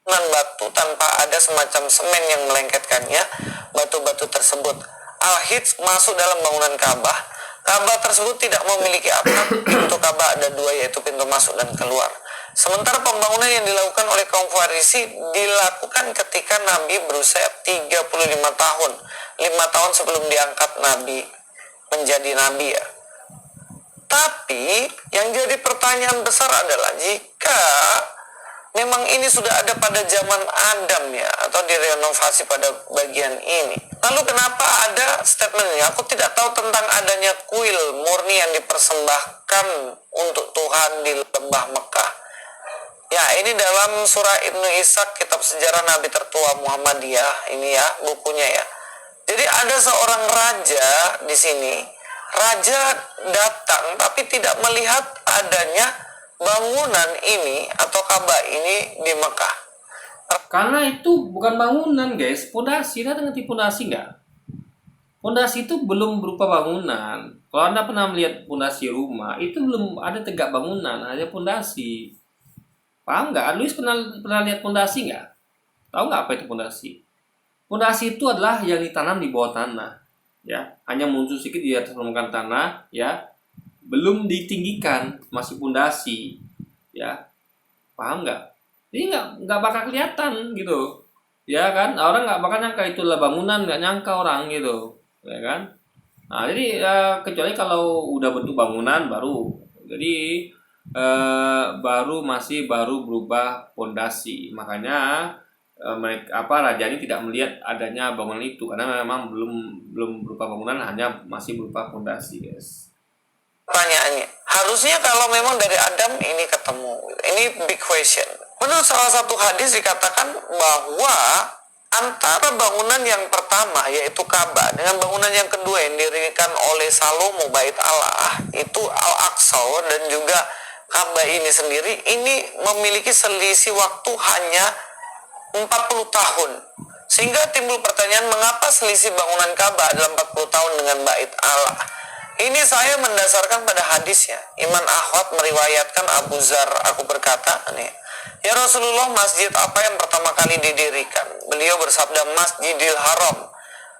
Batu tanpa ada semacam semen yang melengketkannya. Batu-batu tersebut al-hits masuk dalam bangunan Ka'bah. Ka'bah tersebut tidak memiliki atap. Pintu Ka'bah ada dua, yaitu pintu masuk dan keluar. Sementara pembangunan yang dilakukan oleh kaum Farisi dilakukan ketika Nabi berusia 35 tahun, 5 tahun sebelum diangkat Nabi menjadi Nabi, ya. Tapi yang jadi pertanyaan besar adalah, jika memang ini sudah ada pada zaman Adam, ya, atau direnovasi pada bagian ini, lalu kenapa ada statement ini? Aku tidak tahu tentang adanya kuil murni yang dipersembahkan untuk Tuhan di lembah Mekah. Ya, ini dalam surah Ibnu Ishaq, kitab sejarah Nabi tertua Muhammadiyah, ini ya bukunya, ya. Jadi ada seorang raja di sini. Raja datang tapi tidak melihat adanya bangunan ini atau Ka'bah ini di Mekah. Karena itu bukan bangunan, guys, pondasi. Anda ngerti pondasi nggak? Pondasi itu belum berupa bangunan. Kalau Anda pernah melihat pondasi rumah, itu belum ada tegak bangunan, hanya pondasi. Paham nggak? Luis pernah lihat pondasi nggak? Tahu nggak apa itu pondasi? Pondasi itu adalah yang ditanam di bawah tanah, ya, hanya muncul sedikit di atas permukaan tanah, ya, belum ditinggikan, masih pondasi, ya. Paham nggak? Ini nggak bakal kelihatan, gitu, ya kan? Orang nggak bakal nyangka itu adalah bangunan, nggak nyangka orang, gitu, ya kan? Nah, jadi kecuali kalau udah bentuk bangunan baru, jadi baru berubah pondasi. Makanya raja ini tidak melihat adanya bangunan itu karena memang belum berupa bangunan, hanya masih berupa pondasi, guys. Pertanyaannya, harusnya kalau memang dari Adam ini ketemu, ini big question. Menurut salah satu hadis dikatakan bahwa antara bangunan yang pertama, yaitu Ka'bah, dengan bangunan yang kedua yang didirikan oleh Salomo, Bait Allah, itu Al-Aqsa, dan juga Ka'bah ini sendiri, ini memiliki selisih waktu hanya 40 tahun. Sehingga timbul pertanyaan, mengapa selisih bangunan Ka'bah adalah 40 tahun dengan Bait Allah? Ini saya mendasarkan pada hadisnya. Iman Ahwad meriwayatkan Abu Zar, aku berkata, nih, ya Rasulullah, masjid apa yang pertama kali didirikan? Beliau bersabda, Masjidil Haram.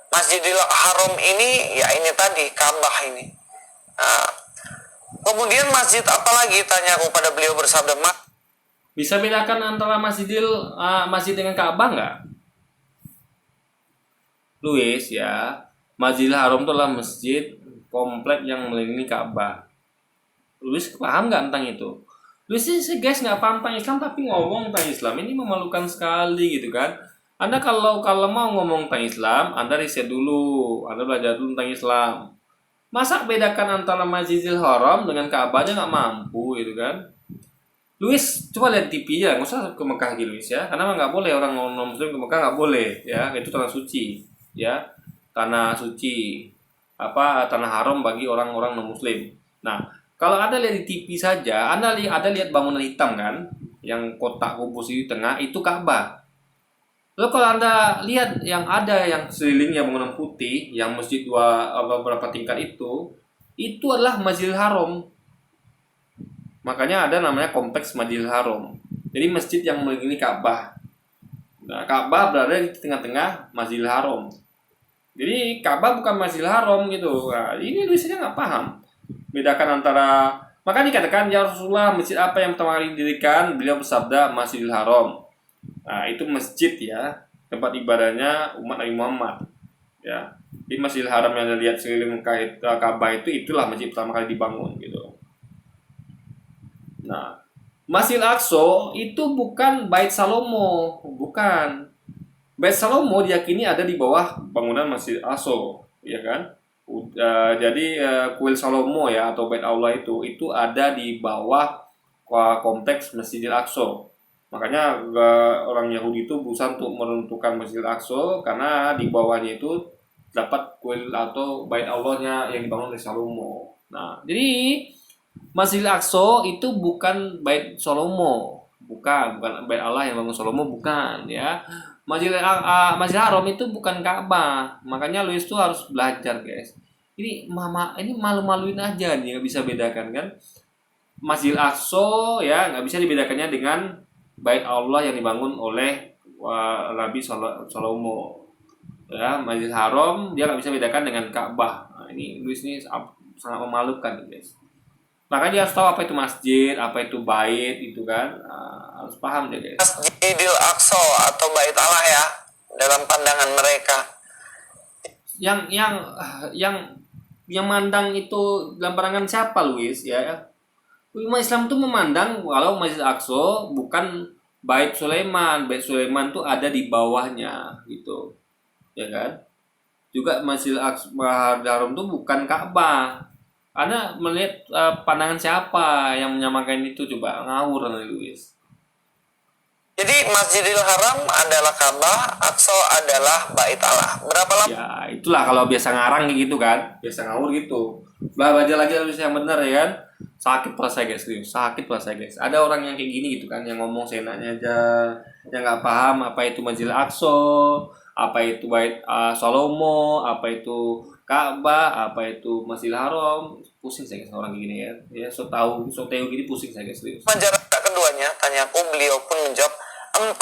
Masjidil Haram ini, ya ini tadi, Ka'bah ini. Nah, kemudian masjid apa lagi? Tanya aku, pada beliau bersabda, Bisa bedakan antara masjid dengan Ka'bah nggak? Luis, ya, Masjidil Haram itu adalah masjid komplek yang mengelilingi Ka'bah. Luis paham nggak tentang itu? Luis sih guys nggak paham tentang Islam tapi ngomong tentang Islam, ini memalukan sekali gitu kan. Anda kalau mau ngomong tentang Islam, Anda riset dulu, Anda belajar dulu tentang Islam. Masa bedakan antara Masjidil Haram dengan Ka'bah aja nggak mampu gitu kan? Luis coba lihat TV ya, nggak usah ke Mekah gitu Luis ya, karena nggak boleh orang non Muslim ke Mekah, nggak boleh ya, itu tanah suci ya, tanah suci, tanah haram bagi orang-orang non Muslim. Nah, kalau Anda lihat di TV saja, Anda lihat bangunan hitam kan, yang kotak kubus di tengah itu Ka'bah. Lalu kalau Anda lihat yang ada yang sekelilingnya bangunan putih, yang masjid beberapa tingkat itu adalah Masjidil Haram. Makanya ada namanya kompleks Masjidil Haram. Jadi masjid yang mengelilingi Ka'bah. Nah, Ka'bah berada di tengah-tengah Masjidil Haram. Jadi Ka'bah bukan Masjidil Haram gitu. Nah, ini Luisnya nggak paham. Bedakan antara, maka dikatakan ya Rasulullah, masjid apa yang pertama kali didirikan? Beliau bersabda Masjidil Haram. Nah, itu masjid ya, tempat ibadahnya umat Nabi Muhammad. Ya. Di Masjidil Haram yang Anda lihat sekeliling Ka'bah itulah masjid pertama kali dibangun gitu. Nah, Masjidil Aqsa itu bukan Bait Salomo, bukan. Bait Salomo diyakini ada di bawah bangunan Masjidil Aqsa, ya kan? Jadi kuil Salomo ya atau Bait Allah itu ada di bawah kompleks Masjidil Aqsa. Makanya orang Yahudi itu berusaha untuk menentukan Masjidil Aqsa karena di bawahnya itu dapat kuil atau Bait Allahnya yang dibangun oleh Salomo. Nah, jadi Masjidil Aqsa itu bukan Bait Salomo, bukan Bait Allah yang bangun Salomo, bukan ya. Masjidil Haram itu bukan Ka'bah. Makanya Luis tuh harus belajar, guys. Ini malu-maluin aja nih, nggak bisa bedakan kan. Masjidil Aqsa ya nggak bisa dibedakannya dengan Bait Allah yang dibangun oleh Nabi Salomo. Ya, Masjidil Haram dia nggak bisa bedakan dengan Ka'bah. Nah, ini Luis ini sangat memalukan, guys. Makanya dia harus tahu apa itu masjid, apa itu bait itu kan, harus paham deh guys. Masjidil Aqsa atau Bait Allah ya dalam pandangan mereka. Yang mandang itu dalam pandangan siapa Luis ya? Umat Islam tuh memandang kalau Masjid Aqsa bukan Bait Sulaiman. Bait Sulaiman tuh ada di bawahnya gitu, ya kan? Juga Masjid Haram tuh bukan Ka'bah. Anda melihat pandangan siapa yang menyamakan itu, coba ngawur nih Luis. Jadi Masjidil Haram adalah Ka'bah, Aqsa adalah Bait Allah. Berapa lama? Ya itulah kalau biasa ngarang gitu kan, biasa ngawur gitu. Baca lagi Luis yang benar ya kan. Sakit perut saya guys, sakit perut saya guys. Ada orang yang kayak gini gitu kan, yang ngomong seenaknya aja, yang nggak paham apa itu Masjidil Aqsa, apa itu Bait Salomo, apa itu Ka'bah, apa itu Masjidil Haram. Pusing saya guys orang gini ya. Ya so tahu gini pusing saya guys. Jarak keduanya, tanyaku, beliau pun menjawab 40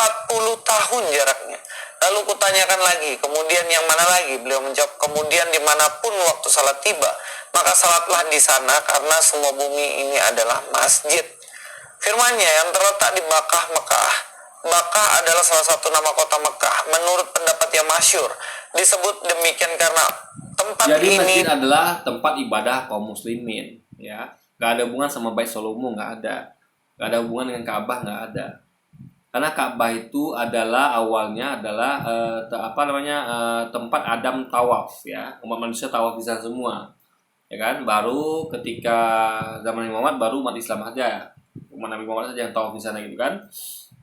tahun jaraknya. Lalu kutanyakan lagi, kemudian yang mana lagi? Beliau menjawab, kemudian dimanapun waktu salat tiba, maka salatlah di sana karena semua bumi ini adalah masjid. Firman-Nya yang terletak di Bakkah, Mekah. Bakkah adalah salah satu nama kota Mekah. Menurut pendapat yang masyhur, disebut demikian karena tempat jadi ini masjid adalah tempat ibadah kaum muslimin ya. Gak ada hubungan sama Bait Salomo, gak ada hubungan dengan Ka'bah, gak ada. Karena Ka'bah itu adalah awalnya adalah tempat Adam tawaf ya, umat manusia tawaf di sana semua, ya kan. Baru ketika zaman Nabi Muhammad baru umat Islam aja, umat Nabi Muhammad saja yang tawaf di sana gitu kan.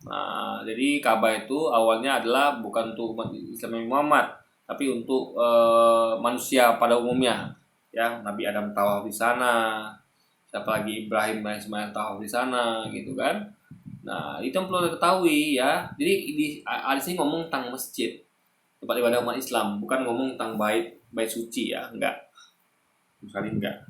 Nah, jadi Ka'bah itu awalnya adalah bukan untuk umat Islam Nabi Muhammad, tapi untuk manusia pada umumnya, ya. Nabi Adam tawaf di sana, siapa lagi Ibrahim dan Ismail tawaf di sana gitu kan. Nah, itu yang perlu diketahui ya. Jadi di sini ngomong tentang masjid, tempat ibadah umat Islam, bukan ngomong tentang bait suci ya, enggak. Sekali enggak.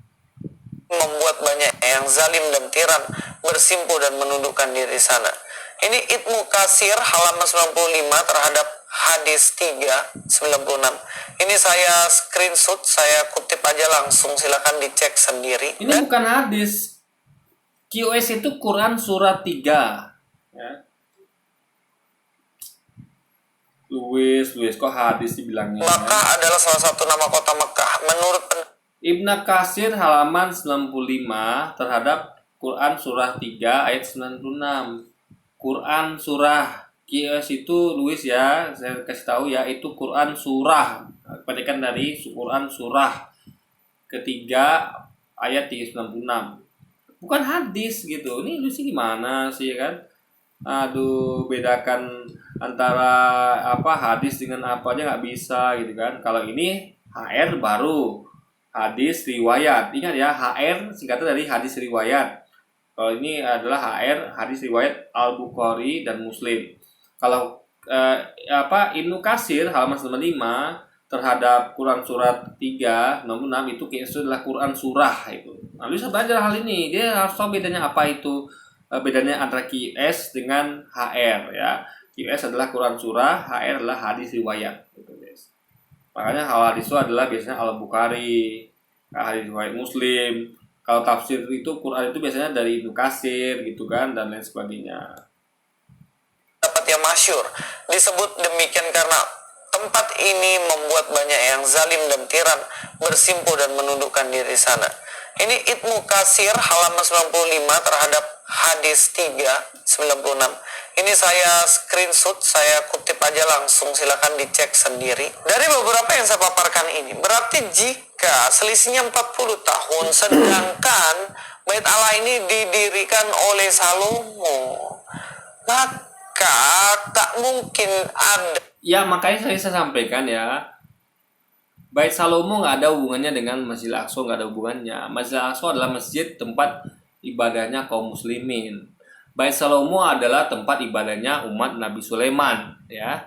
Membuat banyak yang zalim dan tiran bersimpuh dan menundukkan diri sana. Ini Ibnu Katsir halaman 95 terhadap hadis 396. Ini saya screenshot, saya kutip aja langsung, silakan dicek sendiri. Ini bukan hadis. QS itu Quran surat 3 ya. Luis kok hadis dibilangnya. Makkah adalah salah satu nama kota Mekah. Menurut Ibnu Katsir halaman 95 terhadap Quran surah 3 ayat 96. Quran surah QS itu Luis ya, saya kasih tahu ya, itu Quran surah. Kepanikan dari Quran surah ketiga ayat 396. Bukan hadis gitu. Ini Luis gimana sih ya kan? Aduh, bedakan antara apa hadis dengan apa aja nggak bisa gitu kan. Kalau ini HR baru hadis riwayat. Ingat ya, HR singkatan dari hadis riwayat. Kalau ini adalah HR hadis riwayat Al-Bukhari dan Muslim. Kalau Ibnu Katsir halaman 95 terhadap Quran surat 3 nomor 6 itu itu adalah Quran surah itu. Nah, bisa belajar hal ini. Dia harus tahu bedanya apa itu. Bedanya antara QS dengan HR ya. QS adalah Quran surah, HR adalah hadis riwayat gitu, guys. Makanya hal hadis itu adalah biasanya Al-Bukhari, hadis riwayat Muslim. Kalau tafsir itu Quran itu biasanya dari Ibnu Katsir gitu kan dan lain sebagainya. Dapat yang masyhur disebut demikian karena tempat ini membuat banyak yang zalim dan tiran bersimpuh dan menundukkan diri di sana. Ini Ibnu Katsir halaman 95 terhadap hadis 396. Ini saya screenshot, saya kutip aja langsung, silakan dicek sendiri. Dari beberapa yang saya paparkan ini, berarti jika selisihnya 40 tahun, sedangkan Bait Allah ini didirikan oleh Salomo, maka tak mungkin ada. Ya makanya saya sampaikan ya, Bait Salomo nggak ada hubungannya dengan Masjidil Aqsa, nggak ada hubungannya. Masjidil Aqsa adalah masjid tempat ibadahnya kaum muslimin. Bait Salomo adalah tempat ibadahnya umat Nabi Sulaiman ya.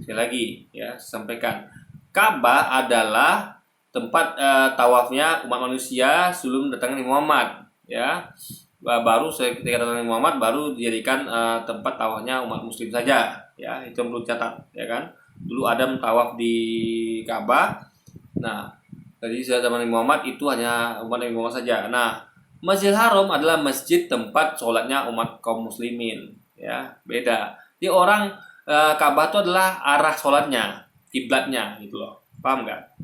Sekali lagi ya, sampaikan. Ka'bah adalah tempat tawafnya umat manusia sebelum datangnya Muhammad ya. Baru ketika datangnya Muhammad baru dijadikan tempat tawafnya umat muslim saja ya. Itu yang perlu catat ya kan. Dulu Adam tawaf di Ka'bah. Nah, dari zaman Muhammad itu hanya umat Nabi Muhammad saja. Nah, Masjidil Haram adalah masjid tempat sholatnya umat kaum muslimin ya, beda. Jadi orang Ka'bah itu adalah arah sholatnya, kiblatnya gitu loh. Paham nggak?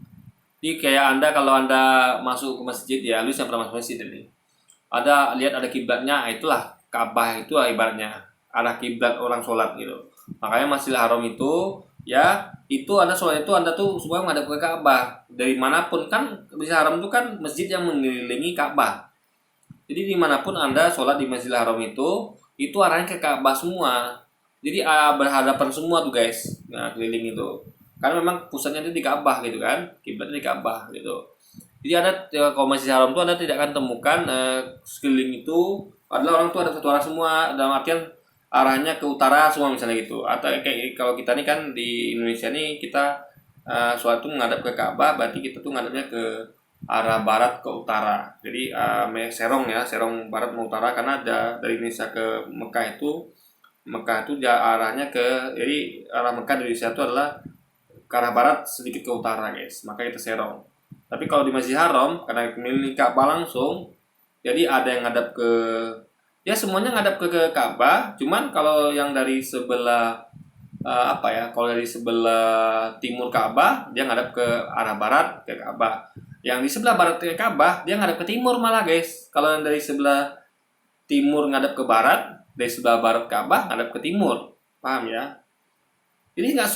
Jadi kayak Anda kalau Anda masuk ke masjid ya, lu yang pernah masuk masjid ini. Ada lihat ada kiblatnya, itulah Ka'bah itu ibaratnya arah kiblat orang sholat gitu. Makanya Masjidil Haram itu ya, itu Anda sholat itu Anda tuh semua menghadap ke Ka'bah. Dari manapun kan Masjidil Haram itu kan masjid yang mengelilingi Ka'bah. Jadi dimanapun Anda sholat di Masjidil Haram itu arahnya ke Ka'bah semua. Jadi berhadapan semua tuh guys. Nah, keliling itu. Karena memang pusatnya itu di Ka'bah gitu kan. Kiblatnya di Ka'bah gitu. Jadi ada kalau Masjidil Haram itu Anda tidak akan temukan sekeliling itu adalah orang tuh ada satu arah semua, dalam artian arahnya ke utara semua misalnya gitu. Atau kayak kalau kita nih kan di Indonesia nih kita sholat tuh menghadap ke Ka'bah, berarti kita tuh menghadapnya ke arah barat ke utara. Jadi serong ya, serong barat ke utara karena ada dari Indonesia ke Mekah itu arahnya ke, jadi arah Mekah dari Indonesia itu adalah ke arah barat sedikit ke utara guys. Maka itu serong. Tapi kalau di Masjidil Haram karena memiliki Ka'bah langsung, jadi ada yang ngadap ke, ya semuanya ngadap ke Ka'bah. Cuman kalau yang dari sebelah kalau dari sebelah timur Ka'bah dia ngadap ke arah barat ke Ka'bah. Yang di sebelah barat ke Ka'bah dia ngadap ke timur malah guys. Kalau yang dari sebelah timur ngadap ke barat, dari sebelah barat Ka'bah ngadap ke timur. Paham ya? Jadi nggak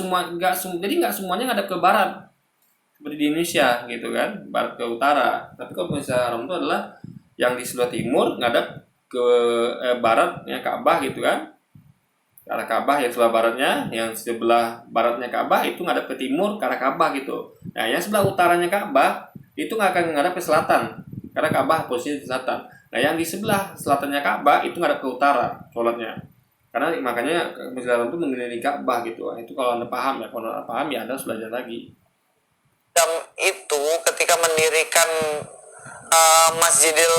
semuanya ngadap ke barat seperti di Indonesia gitu kan, barat ke utara. Tapi kalau Masjidil Haram itu adalah yang di sebelah timur ngadap ke barat ya Ka'bah gitu kan. Ke arah Ka'bah yang sebelah baratnya, yang sebelah baratnya Ka'bah itu ngadap ke timur ke arah Ka'bah gitu. Nah, yang sebelah utaranya Ka'bah itu nggak akan ngadap ke selatan karena Ka'bah posisinya di selatan. Nah, yang di sebelah selatannya Ka'bah itu ngadap ke utara sholatnya. Karena makanya Masjidil Haram itu mengelilingi Ka'bah gitu. Nah, itu kalau Anda paham ya, kalau Anda paham ya Anda harus belajar lagi. Itu ketika mendirikan Masjidil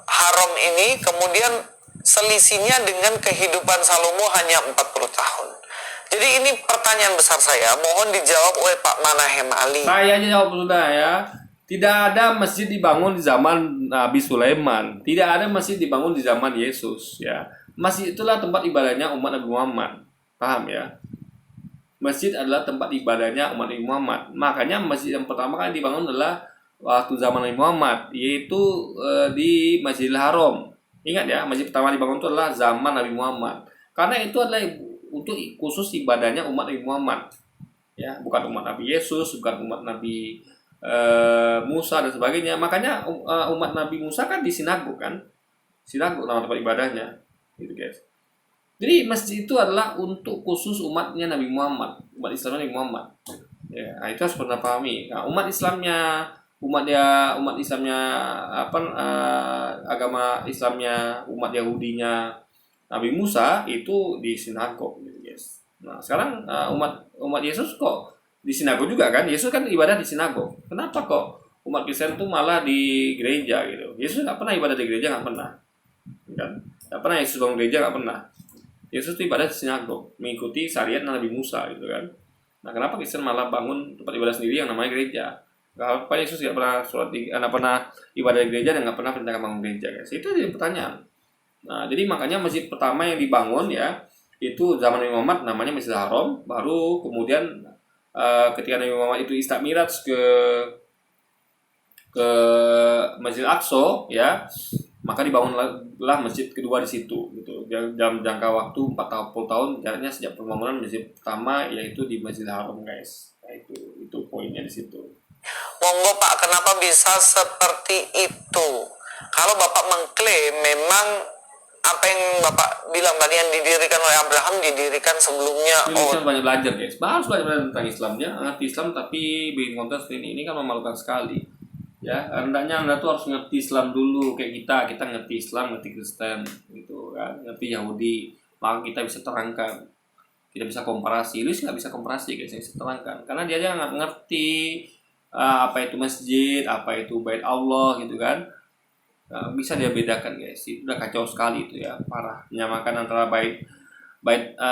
Haram ini, kemudian selisihnya dengan kehidupan Salomo hanya 40 tahun. Jadi ini pertanyaan besar saya, mohon dijawab oleh Pak Manahem Ali. Saya jawab sudah ya. Tidak ada masjid dibangun di zaman Nabi Sulaiman. Tidak ada masjid dibangun di zaman Yesus ya. Masjid itulah tempat ibadahnya umat Nabi Muhammad. Paham ya? Masjid adalah tempat ibadahnya umat Nabi Muhammad. Makanya masjid yang pertama kali dibangun adalah waktu zaman Nabi Muhammad, yaitu di Masjidil Haram. Ingat ya, masjid pertama dibangun itu adalah zaman Nabi Muhammad. Karena itu adalah untuk khusus ibadahnya umat Nabi Muhammad. Ya, bukan umat Nabi Yesus, bukan umat Nabi Musa dan sebagainya. Makanya umat Nabi Musa kan di sinagog kan. Sinagog nama tempat ibadahnya. Gitu, guys. Jadi masjid itu adalah untuk khusus umatnya Nabi Muhammad, umat Islam Nabi Muhammad. Ya, nah itu harus pernah pahami. Nah, umat Islamnya agama Islamnya, umat Yahudinya Nabi Musa itu di sinagog, gitu, guys. Nah, sekarang umat Yesus kok di sinagog juga kan? Yesus kan ibadah di sinagog. Kenapa kok umat Kristen tuh malah di gereja gitu? Yesus nggak pernah ibadah di gereja, nggak pernah. Kan? Nggak pernah Yesus bangun gereja, nggak pernah. Yesus itu ibadah di sinagog, mengikuti syariat Nabi Musa gitu kan. Nah, kenapa Kristen malah bangun tempat ibadah sendiri yang namanya gereja? Kenapa Yesus nggak pernah nggak pernah ibadah di gereja dan nggak pernah perintahkan bangun gereja, guys? Itu jadi pertanyaan. Nah, jadi makanya masjid pertama yang dibangun ya itu zaman Nabi Muhammad namanya Masjidil Haram. Baru kemudian ketika Nabi Muhammad itu Isra Mi'raj ke Masjid Aqsa ya, maka dibangunlah masjid kedua di situ gitu. Dalam jangka waktu 40 tahun jaraknya sejak pembangunan masjid pertama yaitu di Masjidil Haram, guys. Nah, itu poinnya di situ. Monggo Pak, kenapa bisa seperti itu? Kalau Bapak mengklaim memang apa yang Bapak bilang tadi yang didirikan oleh Abraham didirikan sebelumnya. Ini banyak belajar, guys. Harus belajar tentang Islam ya. Ngerti Islam tapi bikin konten seperti ini kan memalukan sekali. Ya, hendaknya Anda tuh harus ngerti Islam dulu kayak kita ngerti Islam, ngerti Kristen gitu kan, ngerti Yahudi, maka kita bisa terangkan, kita bisa komparasi. Lu sih nggak bisa komparasi, guys, bisa terangkan karena dia aja nggak ngerti apa itu masjid, apa itu bait Allah gitu kan. Nah, bisa dia bedakan, guys. Itu udah kacau sekali itu ya, parah. Menyamakan antara bait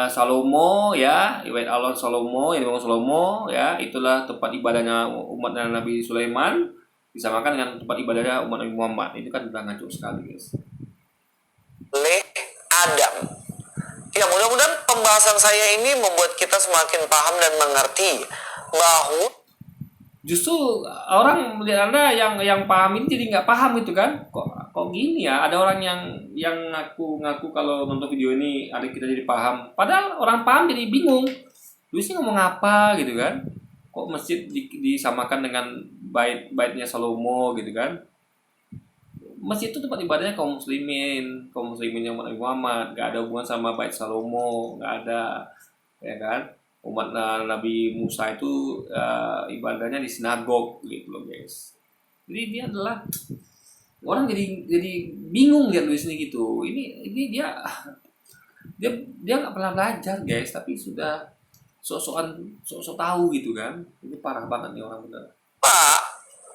Salomo ya, bait Allah Salomo yang dibangun Salomo ya, itulah tempat ibadahnya umat Nabi Sulaiman, disamakan dengan tempat ibadahnya umat Nabi Muhammad. Itu kan udah ngaco sekali, guys. Oleh Adam. Ya, mudah-mudahan pembahasan saya ini membuat kita semakin paham dan mengerti bahwa Justru orang melihat Anda yang paham ini jadi nggak paham gitu kan? Kok gini ya? Ada orang yang ngaku kalau nonton video ini ada kita jadi paham. Padahal orang paham jadi bingung. Lu sih ngomong apa gitu kan? Kok masjid disamakan dengan baitnya Salomo gitu kan? Masjid itu tempat ibadahnya kaum muslimin yang Nabi Muhammad, nggak ada hubungan sama bait Salomo, nggak ada, ya kan? Umat Nabi Musa itu ibadahnya di sinagog gitu loh, guys. Jadi dia adalah orang jadi bingung lihat Luis ini gitu. Ini dia nggak pernah belajar, guys, tapi sudah sok tahu gitu kan. Ini parah banget nih orang bener. Pak,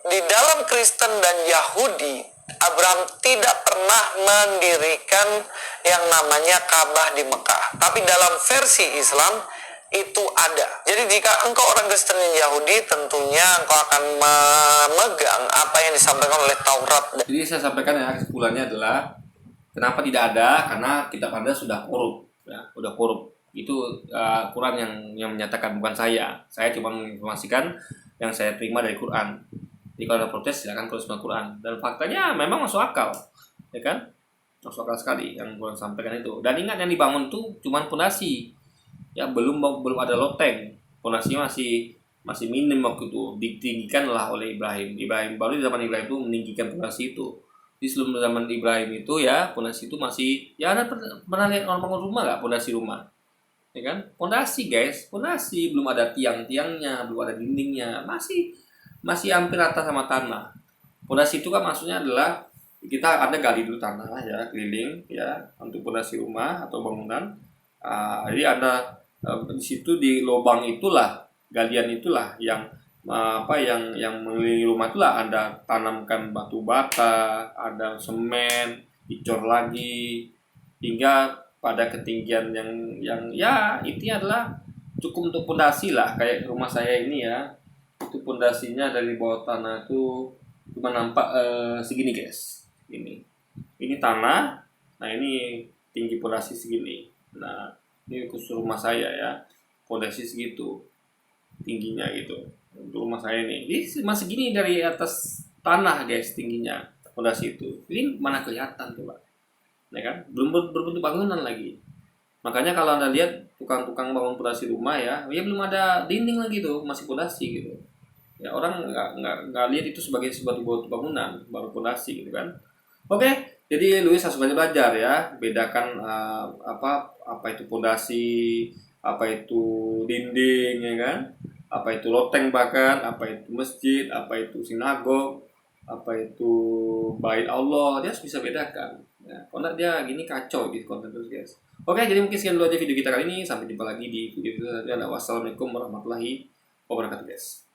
di dalam Kristen dan Yahudi, Abraham tidak pernah mendirikan yang namanya Ka'bah di Mekah. Tapi dalam versi Islam itu ada. Jadi jika engkau orang Kristen dan Yahudi, tentunya engkau akan memegang apa yang disampaikan oleh Taurat. Jadi saya sampaikan ya, kesimpulannya adalah kenapa tidak ada, karena kitab Anda sudah korup ya, sudah korup. Itu Quran yang menyatakan, bukan saya. Saya cuma menginformasikan yang saya terima dari Quran. Jadi kalau ada protes silakan ke Quran, dan faktanya memang masuk akal, ya kan? Masuk akal sekali yang Quran sampaikan itu. Dan ingat, yang dibangun tuh cuma fondasi. Ya belum ada loteng, fondasinya masih minim waktu itu, ditinggikan lah oleh Ibrahim baru di zaman Ibrahim itu meninggikan fondasi itu. Di sebelum zaman Ibrahim itu ya fondasi itu masih, ya Anda pernah lihat orang bangun rumah nggak, fondasi rumah, ya kan? Fondasi, guys, fondasi, belum ada tiang-tiangnya, belum ada dindingnya, masih hampir rata sama tanah. Fondasi itu kan maksudnya adalah kita ada gali dulu tanah ya, keliling ya, untuk fondasi rumah atau bangunan. Jadi ada di situ, di lubang itulah, galian itulah yang mengelilingi rumah itulah Anda tanamkan batu bata, ada semen, dicor lagi hingga pada ketinggian yang ya itu adalah cukup untuk pondasi lah. Kayak rumah saya ini ya, itu pondasinya dari bawah tanah itu cuma nampak segini, guys. Ini tanah, nah ini tinggi pondasi segini. Nah, ini khusus rumah saya ya, fondasi segitu tingginya gitu. untuk rumah saya ini. Ini masih gini dari atas tanah guys tingginya fondasi itu. Ini mana kelihatan coba, ya kan? Belum berbentuk bangunan lagi. Makanya kalau anda lihat tukang-tukang bangun fondasi rumah ya, ya belum ada dinding lagi tuh, masih fondasi gitu. Ya orang nggak lihat itu sebagai sebuah bangunan, baru fondasi gitu kan. Oke, jadi Luis harus banyak belajar ya, bedakan apa itu fondasi, apa itu dinding ya kan, apa itu loteng bahkan, apa itu masjid, apa itu sinagog, apa itu bait Allah, dia harus bisa bedakan. Ya, kalau nggak dia gini kacau gitu konten terus guys. Oke, jadi mungkin sekian dulu aja video kita kali ini. Sampai jumpa lagi di video selanjutnya. Wassalamualaikum warahmatullahi wabarakatuh guys.